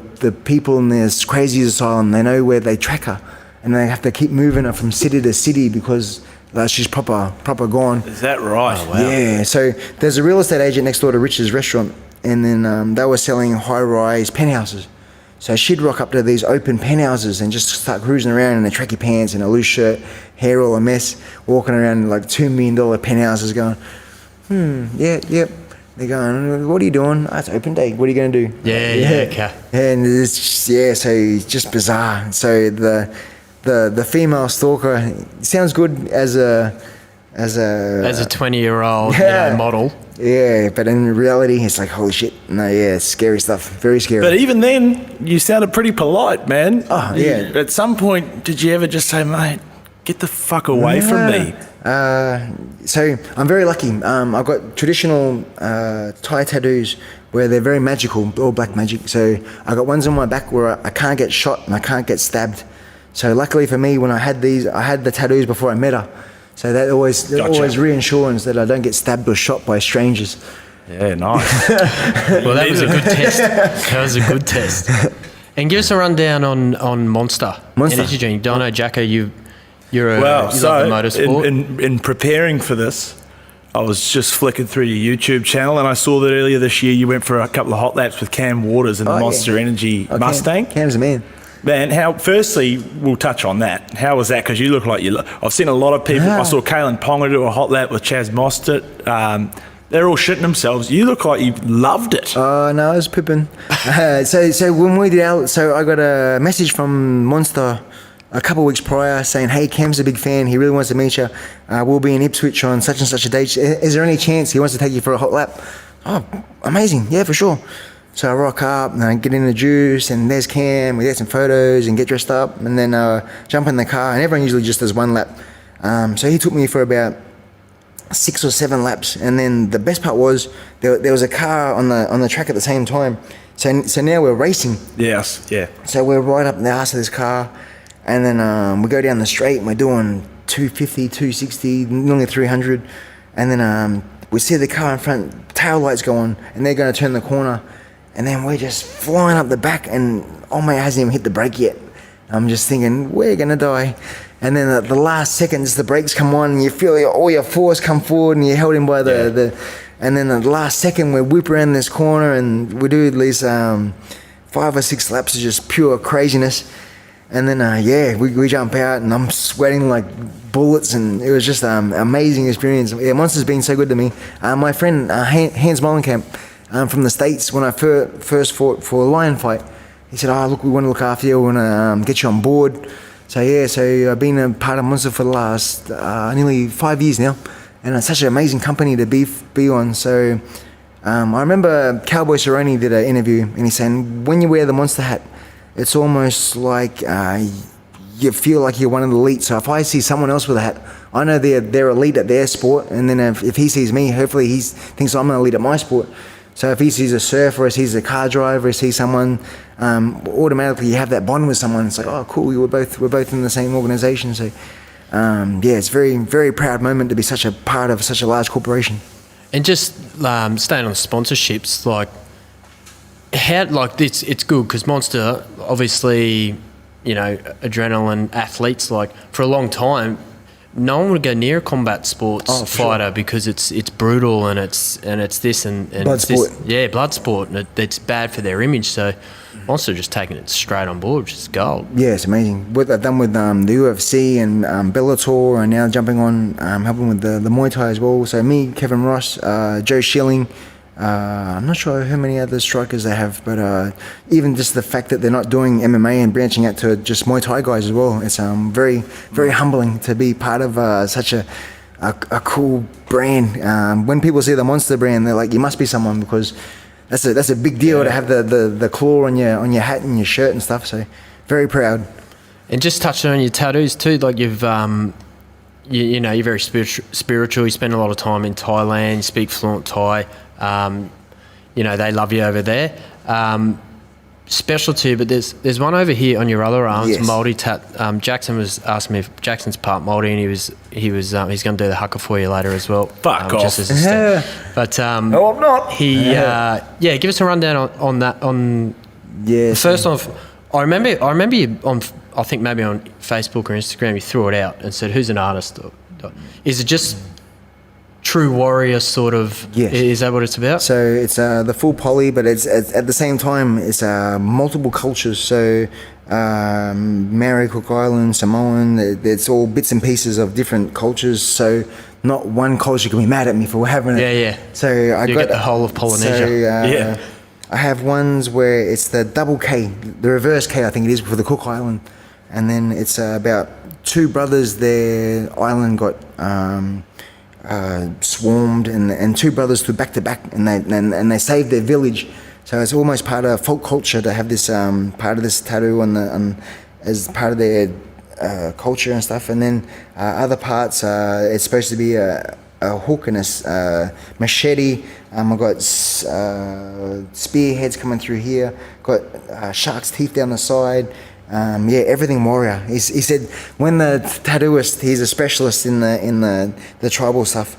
people in this crazy asylum, they know where they track her, and they have to keep moving her from city to city because she's proper gone. Is that right? Oh, wow. Yeah. So there's a real estate agent next door to Richard's restaurant, and then they were selling high-rise penthouses. So she'd rock up to these open penthouses and just start cruising around in a tracky pants and a loose shirt, hair all a mess, walking around in like $2 million penthouses going, yep. They're going, "What are you doing?" "Oh, it's open day. What are you going to do?" Yeah, okay. And it's just, so it's just bizarre. So the female stalker sounds good as a 20-year-old model. Yeah, but in reality, it's like, holy shit. No, yeah, it's scary stuff. Very scary. But even then, you sounded pretty polite, man. Oh, yeah. At some point, did you ever just say, "Mate, get the fuck away from me"? So I'm very lucky. I've got traditional Thai tattoos where they're very magical, all black magic. So I got ones on my back where I can't get shot and I can't get stabbed. So luckily for me, when I had these, I had the tattoos before I met her. So that always reassures that I don't get stabbed or shot by strangers. Yeah, nice. Well, that was a good test. And give us a rundown on Monster. Energy drink. Dino Jacko, you love the motorsport. In preparing for this, I was just flicking through your YouTube channel and I saw that earlier this year you went for a couple of hot laps with Cam Waters in the Monster Energy Mustang. Cam's a man. Man, firstly, we'll touch on that. How was that? Because you look like I've seen a lot of people. I saw Kalen Ponga do a hot lap with Chaz Mostert. They're all shitting themselves. You look like you loved it. Oh, no, I was pooping. So when we did I got a message from Monster a couple of weeks prior saying, "Hey, Cam's a big fan. He really wants to meet you. We'll be in Ipswich on such and such a date. Is there any chance he wants to take you for a hot lap?" Oh, amazing. Yeah, for sure. So I rock up and I get in the juice and there's Cam. We get some photos and get dressed up and then jump in the car. And everyone usually just does one lap. So he took me for about 6 or 7 laps, and then the best part was there was a car on the track at the same time. So now we're racing. Yes, yeah. So we're right up the arse of this car, and then we go down the straight and we're doing 250, 260, nearly 300, and then we see the car in front, tail lights go on, and they're going to turn the corner, and then we're just flying up the back, and old mate hasn't even hit the brake yet. I'm just thinking, we're going to die. And then at the last seconds, the brakes come on, and you feel all your force come forward, and you're held in by and then at the last second, we whip around this corner, and we do at least 5 or 6 laps of just pure craziness. And then, we jump out, and I'm sweating like bullets, and it was just an amazing experience. Yeah, Monster's been so good to me. My friend, Hans Molenkamp, from the States, when I first fought for a lion fight, he said, look, we want to look after you, we want to get you on board. So I've been a part of Monster for the last nearly 5 years now, and it's such an amazing company to be on. So I remember Cowboy Cerrone did an interview, and he's saying, when you wear the Monster hat, it's almost like you feel like you're one of the elite. So if I see someone else with a hat, I know they're elite at their sport, and then if he sees me, hopefully he thinks I'm an elite at my sport. So if he sees a surfer, or sees a car driver, or sees someone, automatically you have that bond with someone. It's like, oh, cool, we're both in the same organisation. So it's very, very proud moment to be such a part of such a large corporation. And just staying on sponsorships, it's good because Monster, obviously, adrenaline athletes, for a long time, no one would go near a combat sports fighter because it's brutal and it's this and blood it's sport. This, blood sport, and it's bad for their image. So Monster just taking it straight on board, which is gold. Yeah, it's amazing. What they've done with the UFC and Bellator, and now jumping on helping with the Muay Thai as well. So me, Kevin Ross, Joe Schilling. I'm not sure how many other strikers they have, but even just the fact that they're not doing MMA and branching out to just Muay Thai guys as well, it's very, very humbling to be part of such a cool brand. When people see the Monster brand, they're like, you must be someone, because that's a big deal to have the claw on your hat and your shirt and stuff. So very proud. And just touching on your tattoos too, you've you're very spiritual. You spend a lot of time in Thailand. You speak fluent Thai. They love you over there. Special too, but there's one over here on your other arm. Yes. It's Māori tat. Jackson was asking me if Jackson's part Māori, and he's going to do the haka for you later as well. Fuck off. Just as a step. But No, I'm not. Give us a rundown on that. First off, I remember you on, I think maybe on Facebook or Instagram, you threw it out and said, "Who's an artist?" Is it just true warrior sort of? Yes. Is that what it's about? So it's the full poly, but it's at the same time it's multiple cultures. So Maori, Cook Island, Samoan, it's all bits and pieces of different cultures. So not one culture can be mad at me for having it. Yeah. So you get the whole of Polynesia. I have ones where it's the double K, the reverse K, I think it is, for the Cook Island, and then it's about 2 brothers. Their island got swarmed, and 2 brothers stood back to back, and they saved their village. So it's almost part of folk culture to have this part of this tattoo as part of their culture and stuff. And then other parts, it's supposed to be a hook and a machete. I've got spearheads coming through here. Got shark's teeth down the side. Everything warrior. He said when the tattooist, he's a specialist in the tribal stuff,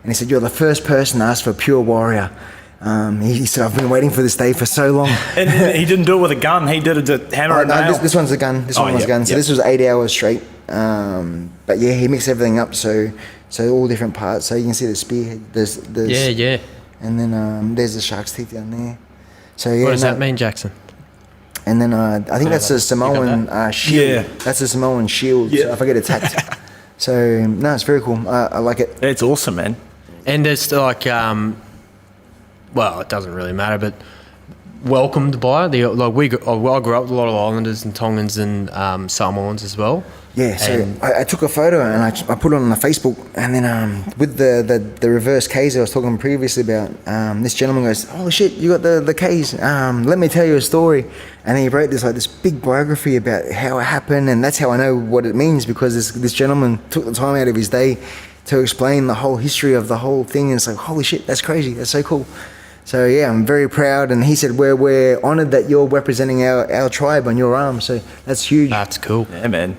and he said, you're the first person to ask for pure warrior. He said, I've been waiting for this day for so long. And he didn't do it with a gun. He did it to hammer and nail. This one's a gun. This one was a gun. So this was 8 hours straight. But he mixed everything up. So all different parts. So you can see the spearhead. There's and then there's the shark's teeth down there. So what does that mean, Jackson? And then I think that's a Samoan shield. Yeah. That's a Samoan shield. Yeah. So if I get attacked. So no, it's very cool. I like it. It's awesome, man. And it's like, it doesn't really matter, but welcomed by I grew up with a lot of Islanders and Tongans and Samoans as well. Yeah, so I took a photo and I put it on the Facebook, and then with the reverse Ks I was talking previously about, this gentleman goes, "Oh shit, you got the Ks, let me tell you a story." And he wrote this big biography about how it happened, and that's how I know what it means, because this gentleman took the time out of his day to explain the whole history of the whole thing. And it's like, holy shit, that's crazy. That's so cool. So yeah, I'm very proud. And he said, we're honored that you're representing our tribe on your arm. So that's huge. That's cool. Yeah, man.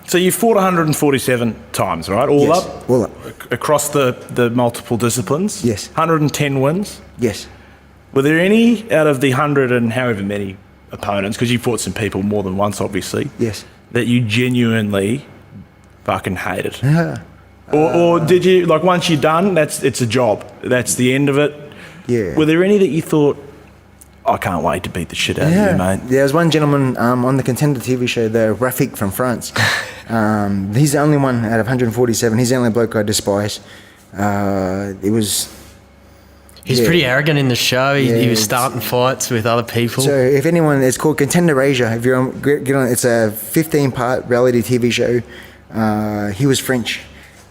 So you fought 147 times, right? All Yes, up? all up. Across the multiple disciplines? Yes. 110 wins? Yes. Were there any out of the 100 and however many opponents, because you fought some people more than once, obviously, Yes. that you genuinely fucking hated? Or did you, like, once you're done, it's a job. That's the end of it? Yeah. Were there any that you thought, I can't wait to beat the shit out of you, mate? There was one gentleman on the Contender TV show, the Rafik from France. He's the only one out of 147. He's the only bloke I despise. It was... He's pretty arrogant in the show. He was starting fights with other people. So if anyone, it's called Contender Asia. If you're on, get on, it's a 15-part reality TV show. He was French.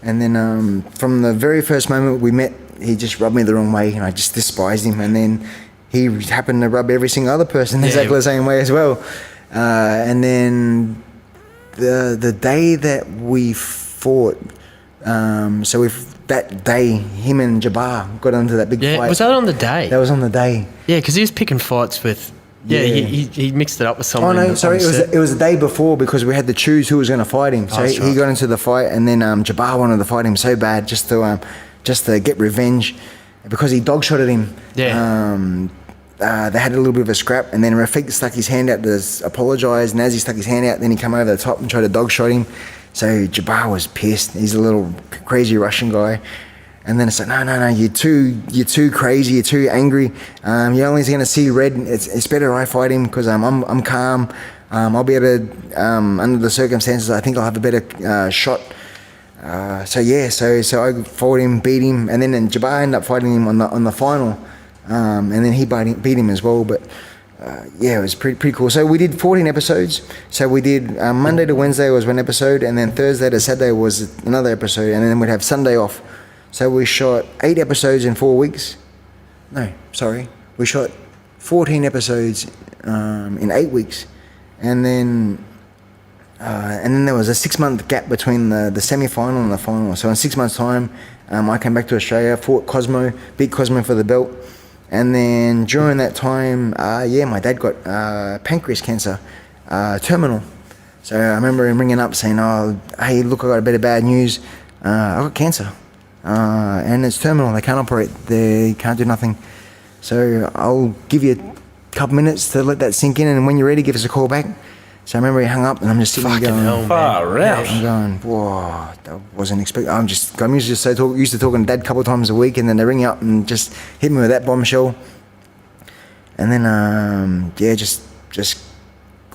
And then from the very first moment we met, he just rubbed me the wrong way and I just despised him. And then he happened to rub every single other person exactly the same way as well. And then the day that we fought, that day, him and Jabbar got into that big fight. Was that on the day? That was on the day. Yeah, because he was picking fights with... Yeah, he mixed it up with someone. Oh no, sorry, it was the day before because we had to choose who was going to fight him. So he got into the fight, and then Jabbar wanted to fight him so bad just to get revenge because he dog-shotted him. Yeah. They had a little bit of a scrap, and then Rafik stuck his hand out to apologise, and as he stuck his hand out, then he came over the top and tried to dog-shot him. So Jabbar was pissed. He's a little crazy Russian guy. And then it's like, no, you're too crazy, you're too angry. You're only going to see red. It's better I fight him because I'm calm. I'll be able to, under the circumstances, I think I'll have a better shot. So I fought him, beat him, and then Jabbar ended up fighting him on the final. And then he beat him as well. But it was pretty cool. So we did 14 episodes. So we did Monday to Wednesday was one episode, and then Thursday to Saturday was another episode, and then we'd have Sunday off. So we shot 8 episodes in 4 weeks. No, sorry. We shot 14 episodes in 8 weeks. And then there was a 6-month gap between the semi-final and the final. So in 6 months' time, I came back to Australia, fought Cosmo, beat Cosmo for the belt. And then during that time, my dad got pancreas cancer, terminal. So I remember him ringing up saying, oh, hey, look, I got a bit of bad news. I got cancer. And it's terminal. They can't operate. They can't do nothing. So I'll give you a couple minutes to let that sink in, and when you're ready, give us a call back. So I remember he hung up, and I'm just sitting there going, far out. I'm going, whoa, that wasn't expected. I'm used to talking to Dad a couple of times a week, and then they ring you up and just hit me with that bombshell. And then, just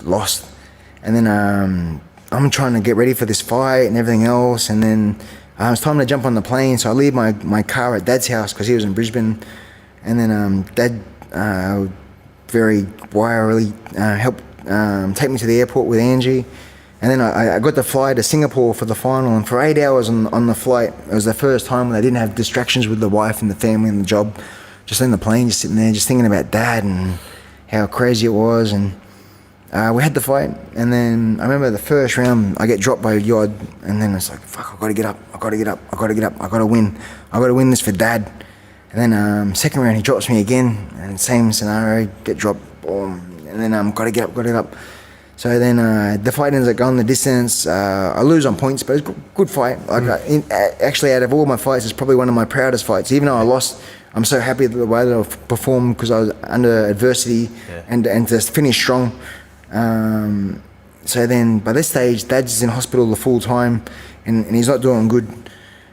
lost. And then I'm trying to get ready for this fight and everything else, and then it's time to jump on the plane, so I leave my car at Dad's house because he was in Brisbane. And then Dad very wirily helped take me to the airport with Angie. And then I got to fly to Singapore for the final, and for 8 hours on the flight, it was the first time when I didn't have distractions with the wife and the family and the job. Just in the plane, just sitting there, just thinking about Dad and how crazy it was. And we had the fight, and then I remember the first round I get dropped by Yod, and then it's like, fuck, I gotta get up, I gotta win this for Dad. And then second round he drops me again, and same scenario, get dropped, boom, and then gotta get up. So then the fight ends up going the distance. I lose on points, but it's a good fight. Actually, out of all my fights, it's probably one of my proudest fights. Even though I lost, I'm so happy with the way that I've performed because I was under adversity and to finish strong. So then by this stage, Dad's in hospital the full time and he's not doing good.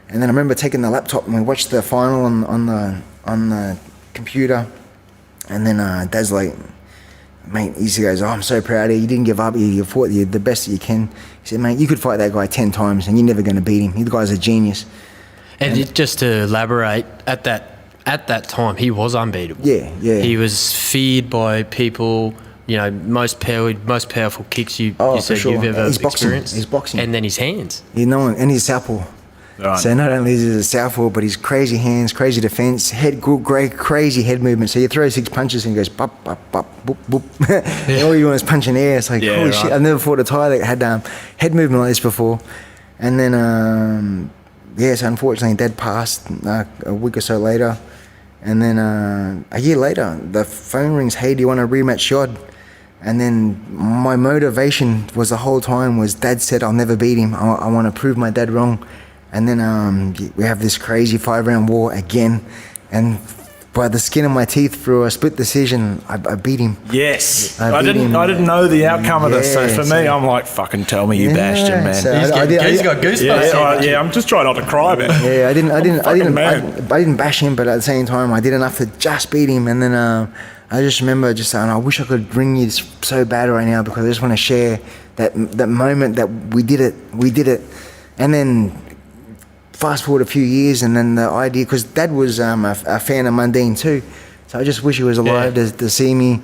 And then I remember taking the laptop and we watched the final on the computer. And then Dad's like, mate, he goes, oh, I'm so proud of you. You didn't give up. You fought the best that you can. He said, mate, you could fight that guy 10 times and you're never going to beat him. The guy's a genius. And just to elaborate, at that time, he was unbeatable. Yeah. He was feared by people. You know, most powerful kicks you said sure. you've ever He's boxing. experienced. He's boxing. And then his hands. And he's southpaw. Right. So not only is he a southpaw, but he's crazy hands, crazy defense, crazy head movement. So you throw 6 punches and he goes bop, bop, bop, boop, boop. And all you want is punch in air. It's like, holy shit, I've never fought a Thai that had head movement like this before. And then, yes, unfortunately, Dad passed a week or so later. And then a year later, the phone rings, hey, do you want to rematch Yod? And then my motivation was the whole time was Dad said I'll never beat him. I want to prove my dad wrong. And then we have this crazy 5-round war again. And by the skin of my teeth, through a split decision, I beat him. Yes. I didn't know the outcome of this. So for me, I'm like, fucking tell me you bashed him, man. So He's got goosebumps. Yeah, I'm just trying not to cry, man. Yeah, I didn't bash him, but at the same time, I did enough to just beat him. And then I just remember just saying, I wish I could bring you this so bad right now because I just want to share that moment that we did it. And then fast forward a few years, and then the idea, because Dad was a fan of Mundine too, so I just wish he was alive to see me.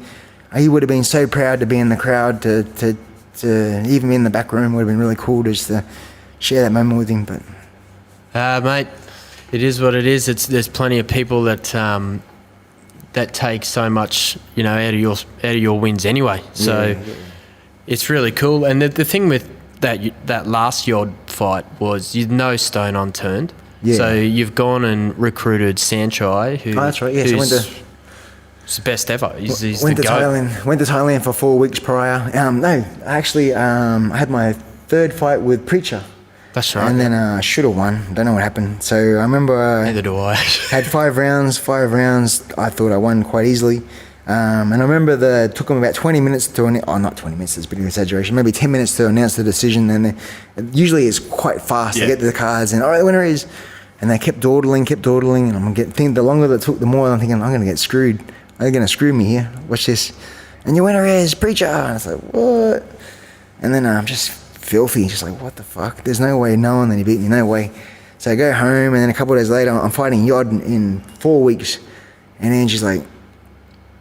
He would have been so proud to be in the crowd, to even be in the back room. Would have been really cool just to share that moment with him. But Mate, it is what it is. There's plenty of people that that take so much, out of your wins anyway. So it's really cool. And the thing with that last Yod fight was no stone unturned. Yeah. So you've gone and recruited Sanchai, who that's right. Yes, it's the best ever. He's went the to GOAT. Thailand. Went to Thailand for 4 weeks prior. No, actually, I had my third fight with Preacher. That's right. And then I should have won. Don't know what happened. So I remember neither do I. Had 5 rounds. I thought I won quite easily. And I remember it took them about 20 minutes to not 20 minutes, it's a bit of an exaggeration, maybe 10 minutes to announce the decision. And usually it's quite fast to get to the cards and, all right, the winner is. And they kept dawdling. And I'm getting, the longer that took, the more I'm thinking, I'm going to get screwed. They're going to screw me here. Watch this. And your winner is Preacher. And I was like, what? And then I'm just filthy, just like, what the fuck? There's no way knowing that he beat me, no way. So I go home, and then a couple of days later, I'm fighting Yod in 4 weeks. And then she's like,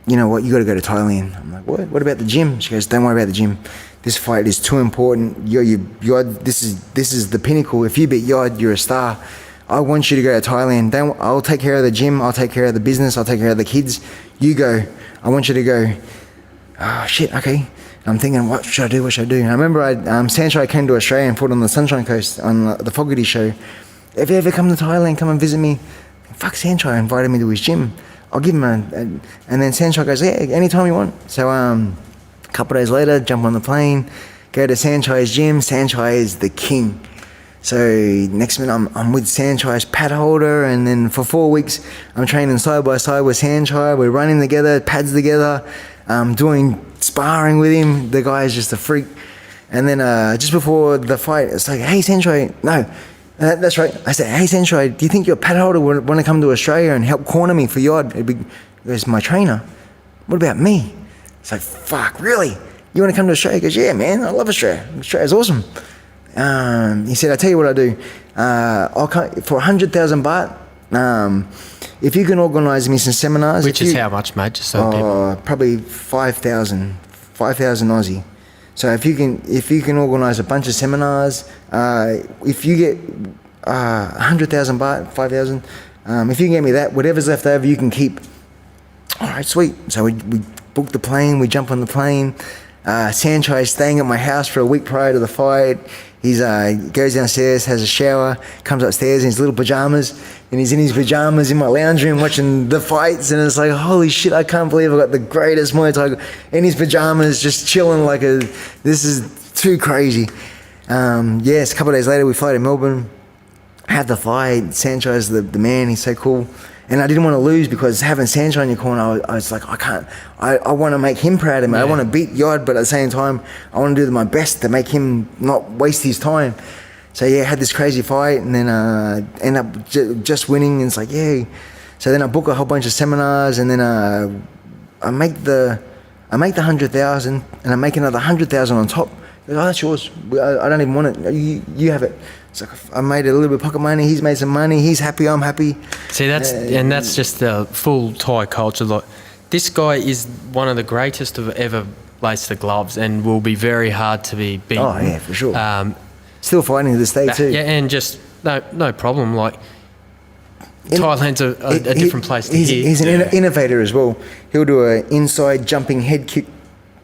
you know what, you got to go to Thailand. I'm like, what about the gym? She goes, don't worry about the gym. This fight is too important. Yod, this is the pinnacle. If you beat Yod, you're a star. I want you to go to Thailand. I'll take care of the gym. I'll take care of the business. I'll take care of the kids. You go. I want you to go. Oh, shit, okay. I'm thinking, what should I do? And I remember Sanchai came to Australia and fought on the Sunshine Coast on the Fogarty show. If you ever come to Thailand, come and visit me. Fuck, Sanchai invited me to his gym. I'll give him and then Sanchai goes, yeah, anytime you want. So a couple of days later, jump on the plane, go to Sanchai's gym. Sanchai is the king. So next minute I'm with Sanchai's pad holder, and then for 4 weeks I'm training side by side with Sanchai. We're running together, pads together, doing sparring with him. The guy is just a freak. And then just before the fight, it's like, hey Sanchai, no. That's right. I said, hey, Sanchai, do you think your pad holder would want to come to Australia and help corner me for Yod? He goes, my trainer. What about me? It's like, fuck, really? You want to come to Australia? He goes, yeah, man, I love Australia. Australia's awesome. He said, I'll tell you what I'll do. I'll come for 100,000 baht. If you can organise me some seminars. Which is how much, mate? Just so people. Probably 5,000 Aussie. So if you can organise a bunch of seminars, if you get 100,000 baht, 5,000, if you can get me that, whatever's left over you can keep. All right, sweet. So we booked the plane, we jump on the plane. Sanchai is staying at my house for a week prior to the fight. He goes downstairs, has a shower, comes upstairs in his little pajamas, and he's in his pajamas in my lounge room watching the fights, and it's like, holy shit, I can't believe I got the greatest Muay Thai in his pajamas, just chilling this is too crazy. Yes, a couple of days later, we fly to Melbourne, had the fight. Sanchai's the man, he's so cool. And I didn't want to lose because having Sanchai in your corner, I was like, I want to make him proud of me. Yeah. I want to beat Yod, but at the same time, I want to do my best to make him not waste his time. So yeah, I had this crazy fight, and then end up just winning, and it's like, yay. So then I book a whole bunch of seminars, and then I make the 100,000, and I make another 100,000 on top. Goes, oh, that's yours. I don't even want it. You have it. It's like I made a little bit of pocket money. He's made some money. He's happy. I'm happy. See, that's just the full Thai culture. Like, this guy is one of the greatest to ever lace the gloves, and will be very hard to be beaten. Oh yeah, for sure. Still fighting to this day too. Yeah, and just no problem. Like, Thailand's a different place to here. He's an innovator as well. He'll do an inside jumping head kick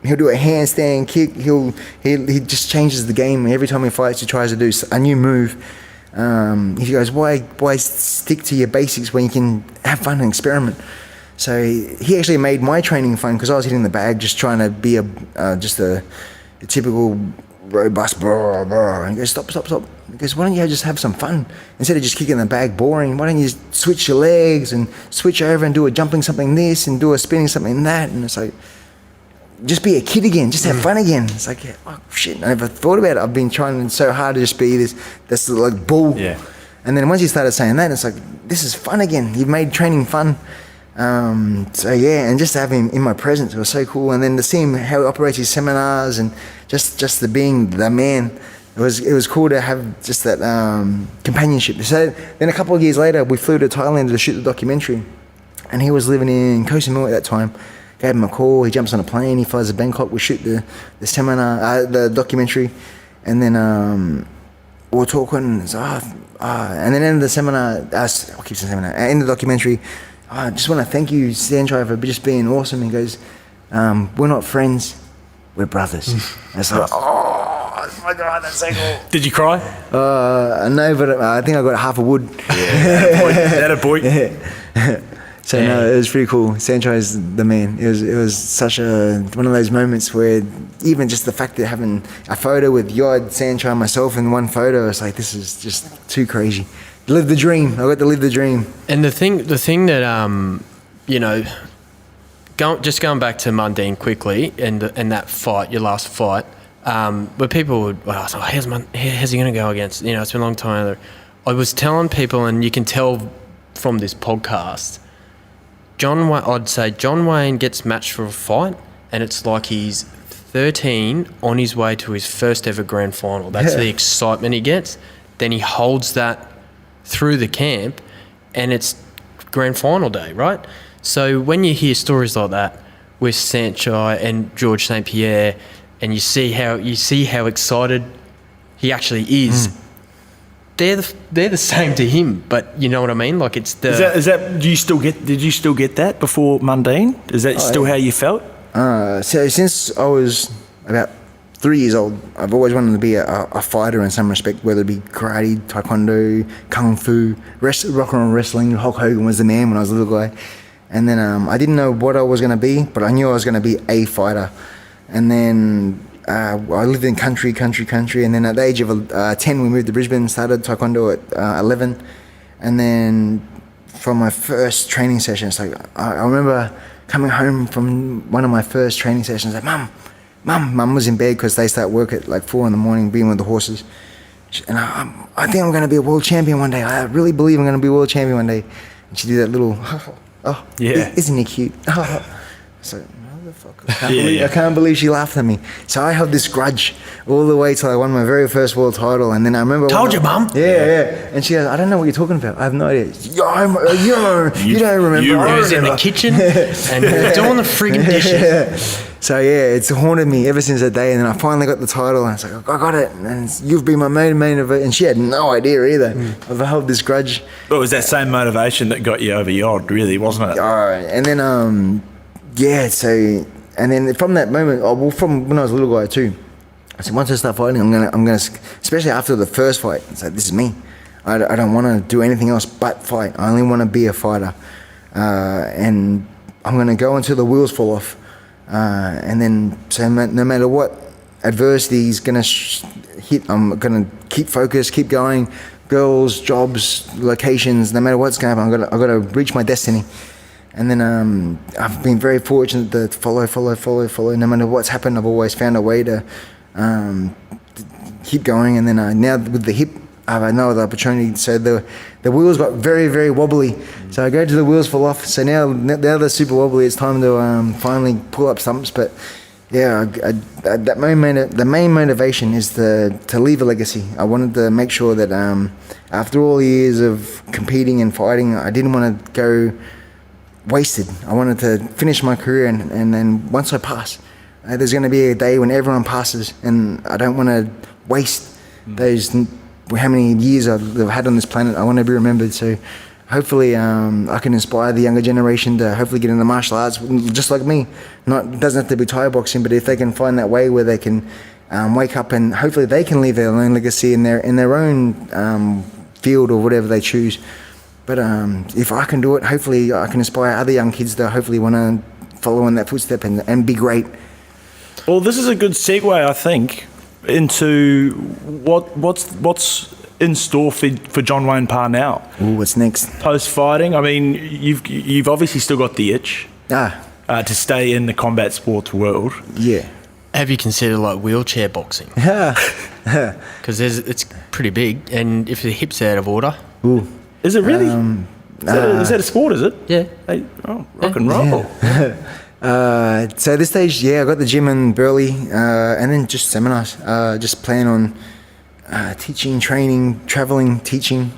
He'll do a handstand kick. He just changes the game. Every time he fights, he tries to do a new move. He goes, why stick to your basics when you can have fun and experiment? So he actually made my training fun because I was hitting the bag just trying to be just a typical robust blah, blah. And he goes, stop. He goes, why don't you just have some fun? Instead of just kicking the bag boring, why don't you switch your legs and switch over and do a jumping something this and do a spinning something that? And it's like, just be a kid again, just have fun again. It's like, oh shit, I never thought about it. I've been trying so hard to just be this like bull. Yeah. And then once you started saying that, it's like, this is fun again. You've made training fun. So yeah, and just to have him in my presence, it was so cool. And then to see him how he operates his seminars and just the being the man, it was cool to have just that companionship. So then a couple of years later, we flew to Thailand to shoot the documentary, and he was living in Koh Samui at that time. Gave him a call. He jumps on a plane. He flies to Bangkok. We shoot the seminar, the documentary, and then we were talking. And then in the seminar, in the documentary, I just want to thank you, Sanchai, for just being awesome. He goes, we're not friends, we're brothers. And it's like, oh my God, that's so cool. Did you cry? No, but I think I got half a wood. Yeah, that a boy. Yeah. So no, it was pretty cool. Sanchai's the man. It was such one of those moments where even just the fact that having a photo with Yod, Sanchai, and myself in one photo, it's like, this is just too crazy. Live the dream. I got to live the dream. And the thing that going back to Mundine quickly and that fight, your last fight, where people would ask, how's he going to go against? It's been a long time. I was telling people, and you can tell from this podcast, I'd say John Wayne gets matched for a fight, and it's like he's 13 on his way to his first ever grand final. That's the excitement he gets. Then he holds that through the camp, and it's grand final day, right? So when you hear stories like that with Sanchai and Georges St Pierre, and you see how excited he actually is, they're the same to him. But you know what I mean? Like, it's the Is that did you still get that before Mundine? Is that still how you felt? So since I was about 3 years old, I've always wanted to be a fighter in some respect, whether it be karate, taekwondo, kung fu, rock and roll wrestling. Hulk Hogan was the man when I was a little guy. And then I didn't know what I was going to be, but I knew I was going to be a fighter. And then I lived in country. And then at the age of 10, we moved to Brisbane, started taekwondo at 11. And then from my first training session, it's like, I remember coming home from one of my first training sessions, like, Mum was in bed because they start work at like 4 a.m, being with the horses. And I think I'm going to be a world champion one day. I really believe I'm going to be a world champion one day. And she did that little, isn't he cute? So, motherfucker. I can't believe she laughed at me. So I held this grudge all the way till I won my very first world title. And then I remember... Told you, Mum. Yeah. And she goes, I don't know what you're talking about. I have no idea. You don't remember. You was in the kitchen and doing the friggin' dishes. So yeah, it's haunted me ever since that day. And then I finally got the title, and it's like, I got it, and you've been my main event. And she had no idea either. I've held this grudge. But it was that same motivation that got you over Yod, really, wasn't it? And then and then from that moment, from when I was a little guy too, I said, once I start fighting, I'm gonna, especially after the first fight, it's like, this is me. I don't want to do anything else but fight. I only want to be a fighter, and I'm gonna go until the wheels fall off. And then, so no matter what adversity is going to hit, I'm going to keep focused, keep going. Girls, jobs, locations, no matter what's going to happen, I've got to reach my destiny. And then I've been very fortunate to follow. No matter what's happened, I've always found a way to keep going. And then now with the hip, I have no other opportunity. So the wheels got very, very wobbly. So I go to the wheels fall off. So now they're super wobbly. It's time to finally pull up stumps. But yeah, the main motivation is to leave a legacy. I wanted to make sure that after all years of competing and fighting, I didn't want to go wasted. I wanted to finish my career, and then once I pass, there's going to be a day when everyone passes, and I don't want to waste those how many years I've had on this planet. I want to be remembered. So hopefully I can inspire the younger generation to hopefully get into martial arts, just like me. Doesn't have to be Thai boxing, but if they can find that way where they can wake up and hopefully they can leave their own legacy in their own field or whatever they choose. But if I can do it, hopefully I can inspire other young kids to hopefully want to follow in that footstep and be great. Well, this is a good segue, I think, into what's in store for John Wayne Parr now. Ooh, what's next? Post fighting, I mean, you've obviously still got the itch to stay in the combat sports world. Yeah. Have you considered like wheelchair boxing? Because it's pretty big, and if the hip's out of order, Ooh. Is it really? Is that a sport? Is it? yeah. Hey, rock and roll. So at this stage, I got the gym in Burleigh, and then just seminars. Just plan on teaching, training, traveling, teaching,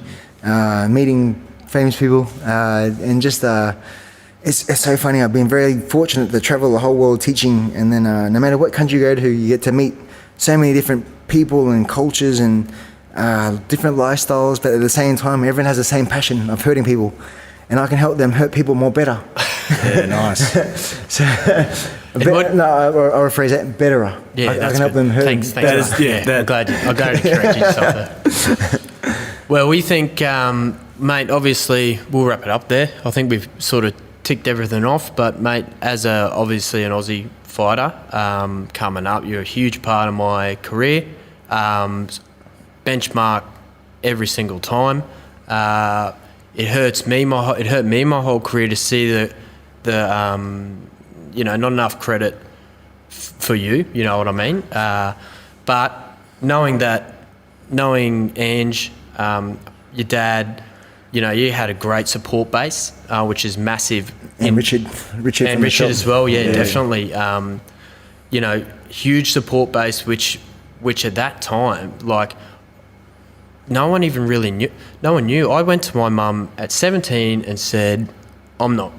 meeting famous people, and just it's so funny. I've been very fortunate to travel the whole world teaching, and then no matter what country you go to, you get to meet so many different people and cultures and different lifestyles, but at the same time, everyone has the same passion of hurting people, and I can help them hurt people more better. Yeah, nice. So, I'll rephrase that, betterer. Yeah, I can help them hurt. Thanks. That is, I'm glad to correct yourself there. Well, we think, mate, obviously, we'll wrap it up there. I think we've sort of ticked everything off, but, mate, as obviously an Aussie fighter, coming up, you're a huge part of my career. Benchmark every single time. It hurt me my whole career to see the not enough credit for you. You know what I mean? But knowing Ange, your dad, you had a great support base, which is massive. And Richard and Richard as well. Yeah, definitely. Huge support base, which at that time, like, no one even really knew. No one knew. I went to my mum at 17 and said, I'm not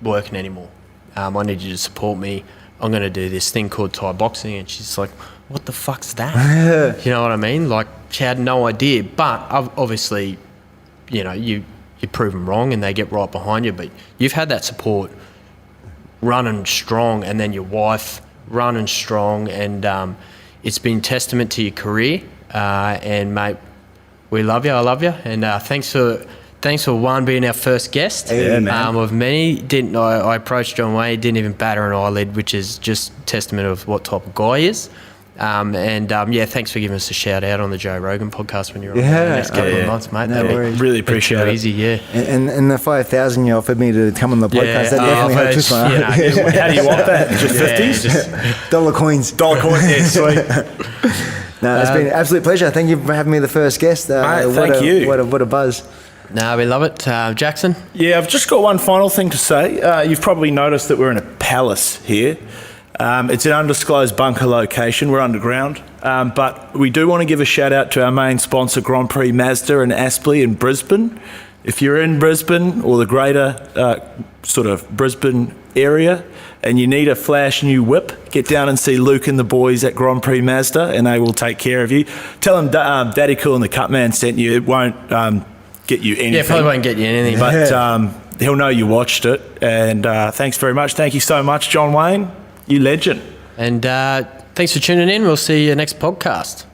working anymore. I need you to support me. I'm going to do this thing called Thai boxing. And she's like, what the fuck's that? You know what I mean? Like, she had no idea. But obviously, you prove them wrong and they get right behind you. But you've had that support running strong, and then your wife running strong. And it's been testament to your career. And, mate, we love you. I love you. And thanks for one being our first guest. Yeah, man. Of many. I approached John Wayne, didn't even batter an eyelid, which is just testament of what type of guy he is. Thanks for giving us a shout out on the Joe Rogan podcast when you're on the next couple of months, mate. No worries. Really appreciate it. Easy, yeah. And the 5,000 you offered me to come on the podcast, that definitely helped twist my arm. How do you want that? Just 50s? Dollar coins. Yeah, sweet. No, it's been an absolute pleasure. Thank you for having me the first guest. Mate, thank you. What a buzz. No, we love it. Jackson? Yeah, I've just got one final thing to say. You've probably noticed that we're in a palace here. It's an undisclosed bunker location. We're underground. But we do want to give a shout out to our main sponsor, Grand Prix Mazda and Aspley in Brisbane. If you're in Brisbane or the greater sort of Brisbane area and you need a flash new whip, get down and see Luke and the boys at Grand Prix Mazda and they will take care of you. Tell them Daddykool and the Cutman sent you. It won't get you anything. Yeah, probably won't get you anything. But he'll know you watched it. And thanks very much. Thank you so much, John Wayne. You legend. And thanks for tuning in. We'll see you next podcast.